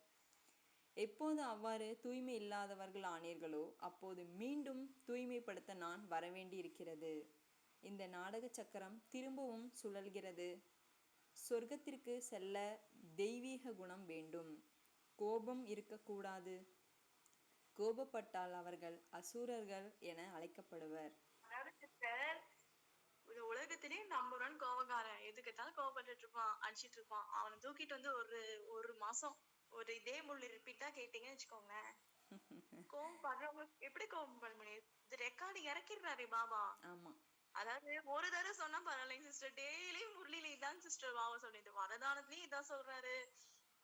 [SPEAKER 2] எப்போது அவ்வாறு தூய்மை இல்லாதவர்கள் ஆனீர்களோ, அப்போது மீண்டும் தூய்மைப்படுத்த நான் வரவேண்டி இருக்கிறது. இந்த நாடக சக்கரம் திரும்பவும் சுழல்கிறது. சொர்க்கத்திற்கு செல்ல தெய்வீக குணம் வேண்டும். கோபம் இருக்கக்கூடாது. கோபப்பட்டால் அவர்கள் அசுரர்கள் என அழைக்கப்படுவர்.
[SPEAKER 1] இந்த உலகத்திலேயே நம்பர் 1 கோபக்காரன். எதுக்கெத்தாலும் கோபப்பட்டுட்டு இருப்பான், அடிச்சிட்டு இருப்பான். அவனை தூக்கிட்டு வந்து ஒரு மாசம் ஒரு இதே முள்ளு ரிப்பீட்டா கேட்டீங்கன்னு வச்சுக்கோங்களேன், கோபம் பண்றவங்க எப்படி கோபம் பண்ண முடியும்? இது ரெக்கார்டு இறக்கிடுறாரு பாபா.
[SPEAKER 2] ஆமா,
[SPEAKER 1] அதாவது ஒரு தடவை சொன்னா பரவாயில்லைங்க சிஸ்டர், டெய்லியும் முரளியில இதான் சிஸ்டர் பாபா சொல்லிட்டு, வரதானத்துலயும் இதான் சொல்றாரு.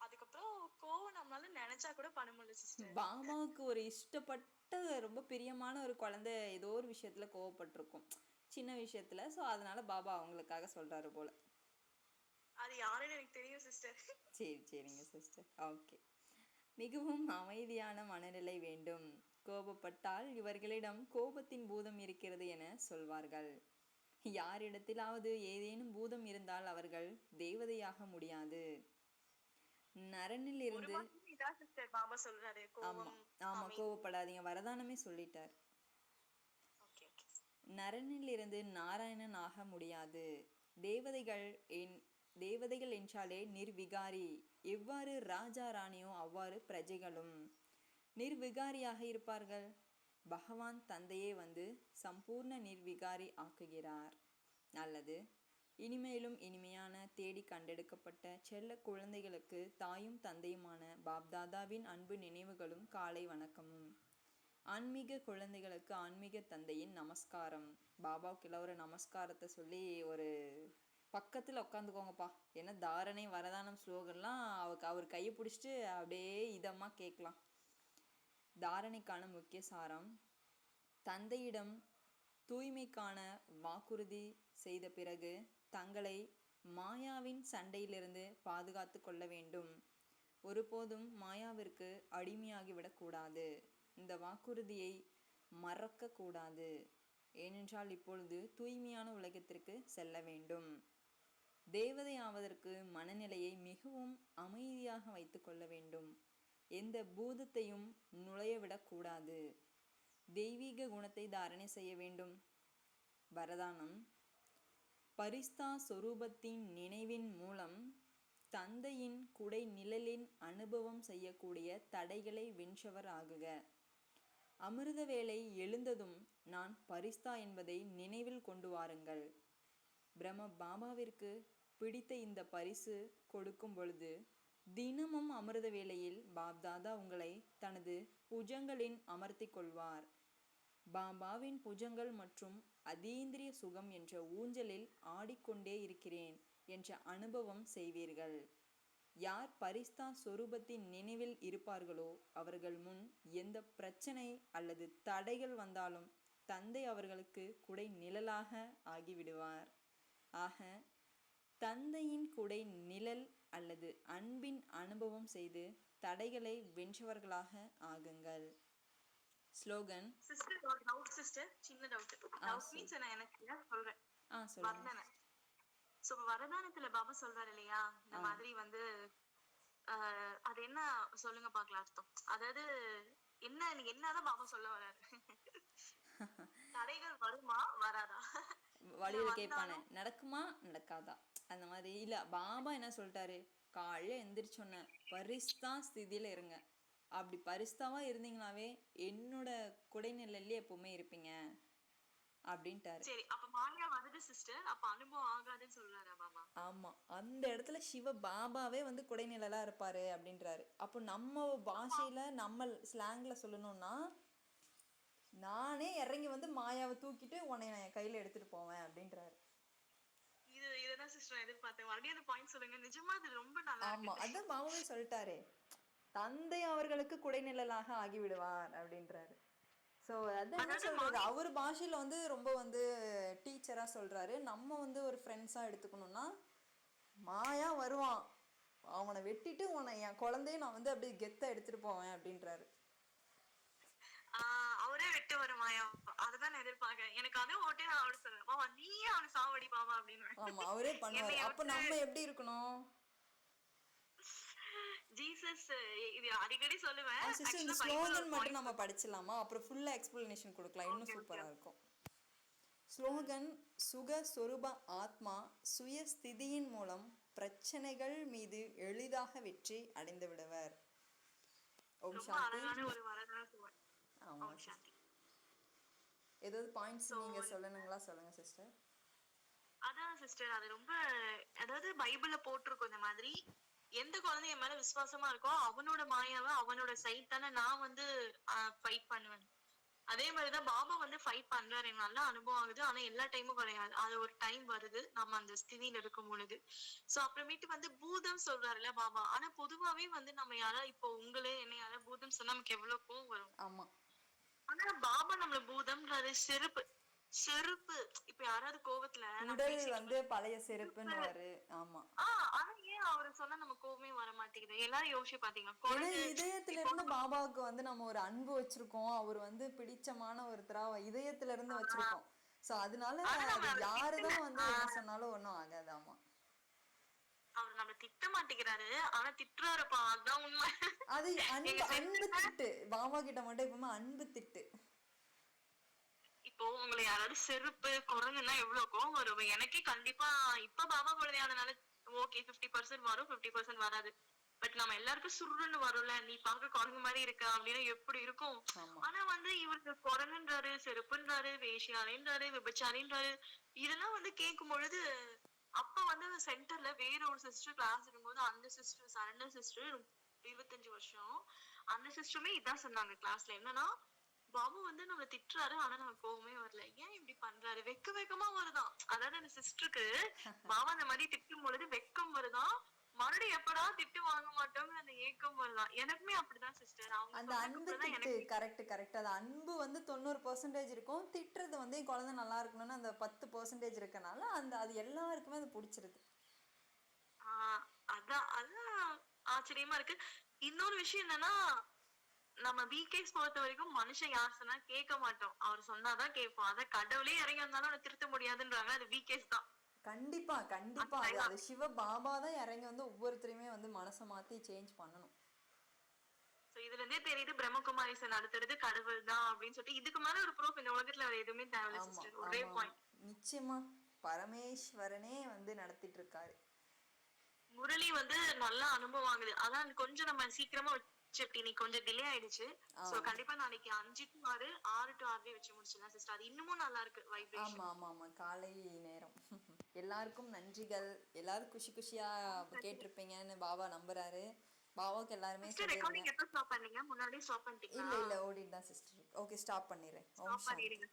[SPEAKER 1] அதுக்கப்புறம் கோவம் நம்மளால நினைச்சா கூட பண்ண முடியல சிஸ்டர்.
[SPEAKER 2] பாபாவுக்கு ஒரு இஷ்டப்பட்ட ரொம்ப பிரியமான ஒரு குழந்தை ஏதோ ஒரு விஷயத்துல கோவப்பட்டிருக்கும், சின்ன விஷயத்துல. ஸோ அதனால பாபா அவங்களுக்காக சொல்றாரு போல.
[SPEAKER 1] அது யாருன்னு எனக்கு தெரியும் சிஸ்டர்.
[SPEAKER 2] சரிங்க சிஸ்டர், ஓகே. மிகவும் அமைதியான மனநிலை வேண்டும். கோபப்பட்டால் இவர்களிடம் கோபத்தின் பூதம் இருக்கிறது என சொல்வார்கள். யாரிடத்திலாவது ஏதேனும் பூதம் இருந்தால் அவர்கள் தேவதையாக முடியாது. நரனில் இருந்து
[SPEAKER 1] பாபா சொல்றாரு.
[SPEAKER 2] ஆமா, கோபப்படாதீங்க, வரதானமே சொல்லிட்டார். நரனில் இருந்து நாராயணன் ஆக முடியாது. தேவதைகள் என்றாலே நிர்விகாரி. எவ்வாறு ராஜா ராணியோ அவ்வாறு பிரஜைகளும் நிர்விகாரியாக இருப்பார்கள். பகவான் தந்தையே வந்து சம்பூர்ண நிர்விகாரி ஆக்குகிறார். நல்லது. இனிமேலும் இனிமையான தேடி கண்டெடுக்கப்பட்ட செல்ல குழந்தைகளுக்கு தாயும் தந்தையுமான பாப்தாதாவின் அன்பு நினைவுகளும் காலை வணக்கமும். ஆன்மீக குழந்தைகளுக்கு ஆன்மீக தந்தையின் நமஸ்காரம். பாபாவுக்கு ஒரு நமஸ்காரத்தை சொல்லி ஒரு பக்கத்தில் உட்காந்துக்கோங்கப்பா. ஏன்னா தாரணை வரதானம் ஸ்லோகன்லாம் அவர் கையை பிடிச்சிட்டு அப்படியே இதமாக கேட்கலாம். தாரணைக்கான முக்கிய சாரம்: தந்தையிடம் தூய்மைக்கான வாக்குறுதி செய்த பிறகு தங்களை மாயாவின் சண்டையிலிருந்து பாதுகாத்து கொள்ள வேண்டும். ஒருபோதும் மாயாவிற்கு அடிமையாகிவிடக்கூடாது. இந்த வாக்குறுதியை மறக்கக்கூடாது. ஏனென்றால் இப்பொழுது தூய்மையான உலகத்திற்கு செல்ல வேண்டும். தேவதை ஆவதற்கு மனநிலையை மிகவும் அமைதியாக வைத்து கொள்ள வேண்டும். எந்த பூதத்தையும் நுழையவிடக்கூடாது. தெய்வீக குணத்தை தாரணை செய்ய வேண்டும். வரதானம்: பரிஸ்தா சொரூபத்தின் நினைவின் மூலம் தந்தையின் குடை நிழலின் அனுபவம் செய்யக்கூடிய தடைகளை வென்றவர் ஆகுக. அமிர்த வேளை எழுந்ததும் நான் பரிஸ்தா என்பதை நினைவில் கொண்டு வாருங்கள். பிரம்ம பாபாவிற்கு பிடித்த இந்த பரிசு கொடுக்கும் பொழுது தினமும் அமிர்த வேளையில் பாப்தாதா உங்களை தனது புஜங்களின் அமர்த்தி கொள்வார். பாபாவின் புஜங்கள் மற்றும் அதீந்திரிய சுகம் என்ற ஊஞ்சலில் ஆடிக்கொண்டே இருக்கிறேன் என்ற அனுபவம் செய்வீர்கள். யார் பரிஸ்தா சொரூபத்தின் நினைவில் இருப்பார்களோ அவர்கள் முன் எந்த பிரச்சனை அல்லது தடைகள் வந்தாலும் தந்தை அவர்களுக்கு குடை நிழலாக ஆகிவிடுவார். ஆக தந்தையின் குடை நிழல் அல்லது அன்பின் அனுபவம் செய்து தடைகளை வென்றவர்களாக ஆகுங்கள். ஸ்லோகன்:
[SPEAKER 1] சிஸ்டர் ஒரு டவுட் சிஸ்டர், சின்ன டவுட். டவுட் மீன்ஸ் நான் எனக்கு சொல்றேன்.
[SPEAKER 2] சொல்லுங்க.
[SPEAKER 1] சோ வரதானத்துல பாபா சொல்றாரு இல்லையா, இந்த மாதிரி வந்து அது என்ன சொல்லுங்க பாக்கலாம் அர்த்தம். அதாவது என்ன, நீங்க என்னதான் பாபா சொல்ல வராரு? தடைகள் வருமா வராதா?
[SPEAKER 2] வழியில் கேட்பானே, நடக்குமா நடக்காதா அந்த மாதிரி. இல்ல, பாபா என்ன சொல்லிட்டாரு, காலையில எந்திரிச்சோன்ன பரிஸ்தா ஸ்திதியில இருங்க. அப்படி பரிஸ்தாவா இருந்தீங்கனாவே என்னோட குடைநிழல்லே எப்பவுமே இருப்பீங்க. அப்படின்ட்டாரு.
[SPEAKER 1] சரி, அப்ப மாயா வருது சிஸ்டர், அப்ப அனுபவம் ஆகாதுன்னு சொல்றாரா பாபா?
[SPEAKER 2] ஆமா, அந்த இடத்துல சிவ பாபாவே வந்து குடைநிழலா இருப்பாரு அப்படின்றாரு. அப்போ நம்ம பாஷையில நம்ம ஸ்லாங்ல சொல்லணும்னா, நானே இறங்கி வந்து மாயாவை தூக்கிட்டு உன்னை நான் என் கையில எடுத்துட்டு போவேன் அப்படின்றாரு.
[SPEAKER 1] இதுதான் சிஸ்டர் நான் எதிர்பார்த்தேன். மறுபடியும் அந்த பாயிண்ட் சொல்லுங்க. நிஜமா அது ரொம்ப நல்லா
[SPEAKER 2] ஆமா,
[SPEAKER 1] இருக்கு.
[SPEAKER 2] அதான் பாபாவே சொல்லிட்டாரே, தந்தை அவர்களுக்கு குடைநிழலாக ஆகிவிடுவார் அப்படின்றாரு. ஸோ அதான் என்ன
[SPEAKER 1] அதாவது
[SPEAKER 2] சொல்றது, அவர் பாஷையில வந்து ரொம்ப வந்து டீச்சரா சொல்றாரு. நம்ம வந்து ஒரு ஃப்ரெண்ட்ஸா எடுத்துக்கணும்னா, மாயா வருவான், அவனை வெட்டிட்டு உன்னை என் குழந்தைய நான் வந்து அப்படியே கெத்த எடுத்துட்டு போவேன் அப்படின்றாரு.
[SPEAKER 1] அவரே வெட்டு வருமாயா, அதுதான் நான் எதிர்பார்க்கிறேன். எனக்கு அதுவும் ஓட்டே அவரு சொல்லுவேன், பாபா நீயே அவனை சாவடி பாபா அப்படின்னு.
[SPEAKER 2] ஆமா, அவரே பண்ணுவாரு.
[SPEAKER 1] என்னைய
[SPEAKER 2] அப்ப
[SPEAKER 1] விட்டு
[SPEAKER 2] நம்ம எப்படி இருக்கணும்?
[SPEAKER 1] ஜீசஸ், இது அடிக்கடி சொல்லுவேன்.
[SPEAKER 2] சிஸ்டர், இந்த
[SPEAKER 1] ஆக்சுவலா பைபிள் ஒரு
[SPEAKER 2] ஸ்லோகன் மட்டும்
[SPEAKER 1] பாயிண்ட்.
[SPEAKER 2] நம்ம படிச்சிடலாமா? அப்புறம் ஃபுல்லா எக்ஸ்பிளனேஷன் கொடுக்கலாம், இன்னும்
[SPEAKER 1] ஓகே ஓகே.
[SPEAKER 2] சூப்பரா இருக்கும். ஸ்லோகன்: சுக சொரூப ஆத்மா சுய ஸ்திதியின் மூலம் பிரச்சனைகள் மீது எளிதாக வெற்றி அடைந்து விடுவர். ஓம்
[SPEAKER 1] ரொம்ப
[SPEAKER 2] சாந்தி.
[SPEAKER 1] அழகான ஒரு வரதான சொல்லுவேன்.
[SPEAKER 2] ஆமா,
[SPEAKER 1] ஓம் சாந்தி.
[SPEAKER 2] ஏதாவது பாயிண்ட்ஸ்
[SPEAKER 1] So,
[SPEAKER 2] நீங்க சொல்லணுங்களா? சொல்லுங்க சிஸ்டர்.
[SPEAKER 1] அதான் சிஸ்டர், அது ரொம்ப, அதாவது பைபிள்ல போட்டிருக்கும் இந்த மாதிரி, எந்த குழந்தை என் மேல விசுவாசமா இருக்கோ அவனோட மாயாவை அவனோட சைட் தானே நான் வந்து ஃபைட் பண்ணுவேன். அதே மாதிரிதான் பாபா வந்து ஃபைட் பண்றாரு. எனக்கு நல்ல அனுபவம் ஆகுது. ஆனா எல்லா டைமும் கிடையாது. அது ஒரு டைம் வருது நம்ம அந்த ஸ்திதியில இருக்கும் பொழுது. சோ அப்புறமேட்டு வந்து பூதம் சொல்றாருல்ல பாபா. ஆனா பொதுவாவே வந்து நம்ம யாராவது இப்போ உங்களே என்ன யாராவது பூதம் சொன்னா நமக்கு எவ்வளவு கோவம் வரும்.
[SPEAKER 2] ஆமா,
[SPEAKER 1] ஆனா பாபா நம்மள பூதம்ன்றது செருப்பு. செருப்பு இப்ப யாராவது கோவத்துல நம்ம
[SPEAKER 2] உடல்
[SPEAKER 1] பேசிட்டு
[SPEAKER 2] வந்து பழைய செருப்புன்னுவாரு. ஆமா,
[SPEAKER 1] ஆனா ஏன் அவரு சொன்னா நம்ம கோவமே வர மாட்டேங்குது? எல்லாரும் யோசிச்சு பாத்தீங்களா?
[SPEAKER 2] ஏன்னா
[SPEAKER 1] குரங்கு
[SPEAKER 2] இதயத்துல
[SPEAKER 1] இப்போ
[SPEAKER 2] இருந்து பாபாவுக்கு வந்து நம்ம ஒரு அன்பு வச்சிருக்கோம். அவர் வந்து பிடிச்சமான ஒருத்தரா இதயத்துல இருந்து வச்சிருக்கோம். சோ அதனால
[SPEAKER 1] ஆனா நம்ம
[SPEAKER 2] அது
[SPEAKER 1] அவரை
[SPEAKER 2] யாருதான் வந்து என்ன சொன்னாலும் ஒண்ணும் ஆகாதாமா.
[SPEAKER 1] அவர் நம்ம திட்ட மாட்டேங்கிறாரு, ஆனா திட்டுறாருப்பா, அதுதான் உண்மை.
[SPEAKER 2] அது அன்பு,
[SPEAKER 1] எங்க
[SPEAKER 2] அன்பு
[SPEAKER 1] சென்டர்ல
[SPEAKER 2] திட்டு. பாபா கிட்ட மட்டும் எப்பவுமே அன்பு திட்டு.
[SPEAKER 1] இப்போ உங்களை யாராவது செருப்பு குரங்குன்னா எவ்வளவு கோவம் வரும்? எனக்கே கண்டிப்பா இப்ப பாபா குழந்தையானனால ஓகே 50% வரும், 50% வராது. பட் நம்ம எல்லாருக்கும் சுருன்னு வரும்ல, நீ பார்க்க குரங்கு மாதிரி இருக்க அப்படின்னு எப்படி இருக்கும்.
[SPEAKER 2] ஆமா,
[SPEAKER 1] ஆனா வந்து இவருக்கு குரங்குன்றாரு, செருப்புன்றாரு, வேஷ்யாலைன்றாரு, விபச்சாரின்றாரு. இதெல்லாம் வந்து கேட்கும் பொழுது, அப்ப வந்து சென்டர்ல வேற ஒரு சிஸ்டர் கிளாஸ் இருக்கும்போது, அந்த சிஸ்டர் சரண்டர் சிஸ்டர் 25 வருஷம், அந்த சிஸ்டருமே இதான் சொன்னாங்க கிளாஸ்ல. என்னன்னா, பாபு வந்து நம்மள திட்டுறாரு, ஆனா நமக்கு கோவமே வரல. ஏன் இப்படி பண்றாரு? வெக்கமா வருதாம். அதாவது அந்த சிஸ்டருக்கு பாபா அந்த மாதிரி திட்டும் பொழுது வெக்கம் வருதாம். மறுபடியும் எப்படா திட்டு வாங்க மாட்டோங்கிற அந்த ஏக்கம் வருதாம். எனக்குமே அப்படிதான் சிஸ்டர். அவங்க
[SPEAKER 2] அந்த
[SPEAKER 1] சொன்னதுக்கு
[SPEAKER 2] அன்பு
[SPEAKER 1] அப்புறம் தான்
[SPEAKER 2] திட்டு.
[SPEAKER 1] எனக்கு
[SPEAKER 2] கரெக்ட் கரெக்ட். அது அன்பு வந்து 90% இருக்கும். திட்டுறது வந்து என் குழந்தை நல்லா இருக்கணும்னு அந்த 10% இருக்கனால அந்த அது எல்லாருக்குமே அது பிடிச்சிருது.
[SPEAKER 1] அதான் அதான் ஆச்சரியமா இருக்கு. இன்னொரு விஷயம் என்னன்னா, நம்ம பிகேஸ் பொறுத்த வரைக்கும் மனுஷன் யார் சொன்னா கேட்க மாட்டோம். அவர் சொன்னாதான் கேட்போம். அத கடவுளே இறங்கி வந்தாலும் அவனை திருத்த முடியாதுன்றாங்க. அது பிகேஸ் தான்.
[SPEAKER 2] கண்டிப்பா கண்டிப்பா. அது அது சிவ பாபா தான் இறங்கி வந்து ஒவ்வொருத்தரையுமே வந்து மனசை மாத்தி சேஞ்ச் பண்ணணும்.
[SPEAKER 1] சோ இதுல இருந்தே தெரியுது பிரம்மகுமாரிசன் அடுத்தது கடவுள் தான் அப்படின்னு சொல்லிட்டு. இதுக்கு மேல ஒரு ப்ரூஃப் இந்த உலகத்துல வேற எதுவுமே தேவையில்ல
[SPEAKER 2] ஆமா
[SPEAKER 1] சிஸ்டர். ஒரே
[SPEAKER 2] ஆமா,
[SPEAKER 1] பாயிண்ட்.
[SPEAKER 2] நிச்சயமா பரமேஸ்வரனே வந்து நடத்திட்டு இருக்காரு.
[SPEAKER 1] முரளி வந்து நல்ல அனுபவம் ஆகுது. அதான் கொஞ்சம் நம்ம சீக்கிரமா வச்சு நீ கொஞ்சம் டிலே ஆயிடுச்சு. சோ கண்டிப்பா நாளைக்கு 5 to 6, 6 to 6 வச்சு முடிச்சிடலாம் சிஸ்டர். அது இன்னமும் நல்லா இருக்கு வைப்ரேஷன்.
[SPEAKER 2] ஆமா ஆமா ஆமா, காலை நேரம். எல்லாருக்கும் நன்றிகள். எல்லாரும் குஷி குஷியா கேட்டிருப்பீங்கன்னு பாபா நம்புறாரு. பாபாவுக்கு எல்லாருமே
[SPEAKER 1] சிஸ்டர்
[SPEAKER 2] சொல்லிருங்க.
[SPEAKER 1] ரெக்கார்டிங் எப்ப ஸ்டாப் பண்ணீங்க? முன்னாடியே ஸ்டாப் பண்ணிட்டீங்களா?
[SPEAKER 2] இல்ல இல்ல, ஓடிட்டு தான் சிஸ்டர். ஓகே, ஸ்டாப் பண்ணிடுறேன். ஓம்
[SPEAKER 1] ஸ்டாப்
[SPEAKER 2] சாந்தி.
[SPEAKER 1] பண்ணிடுங்க.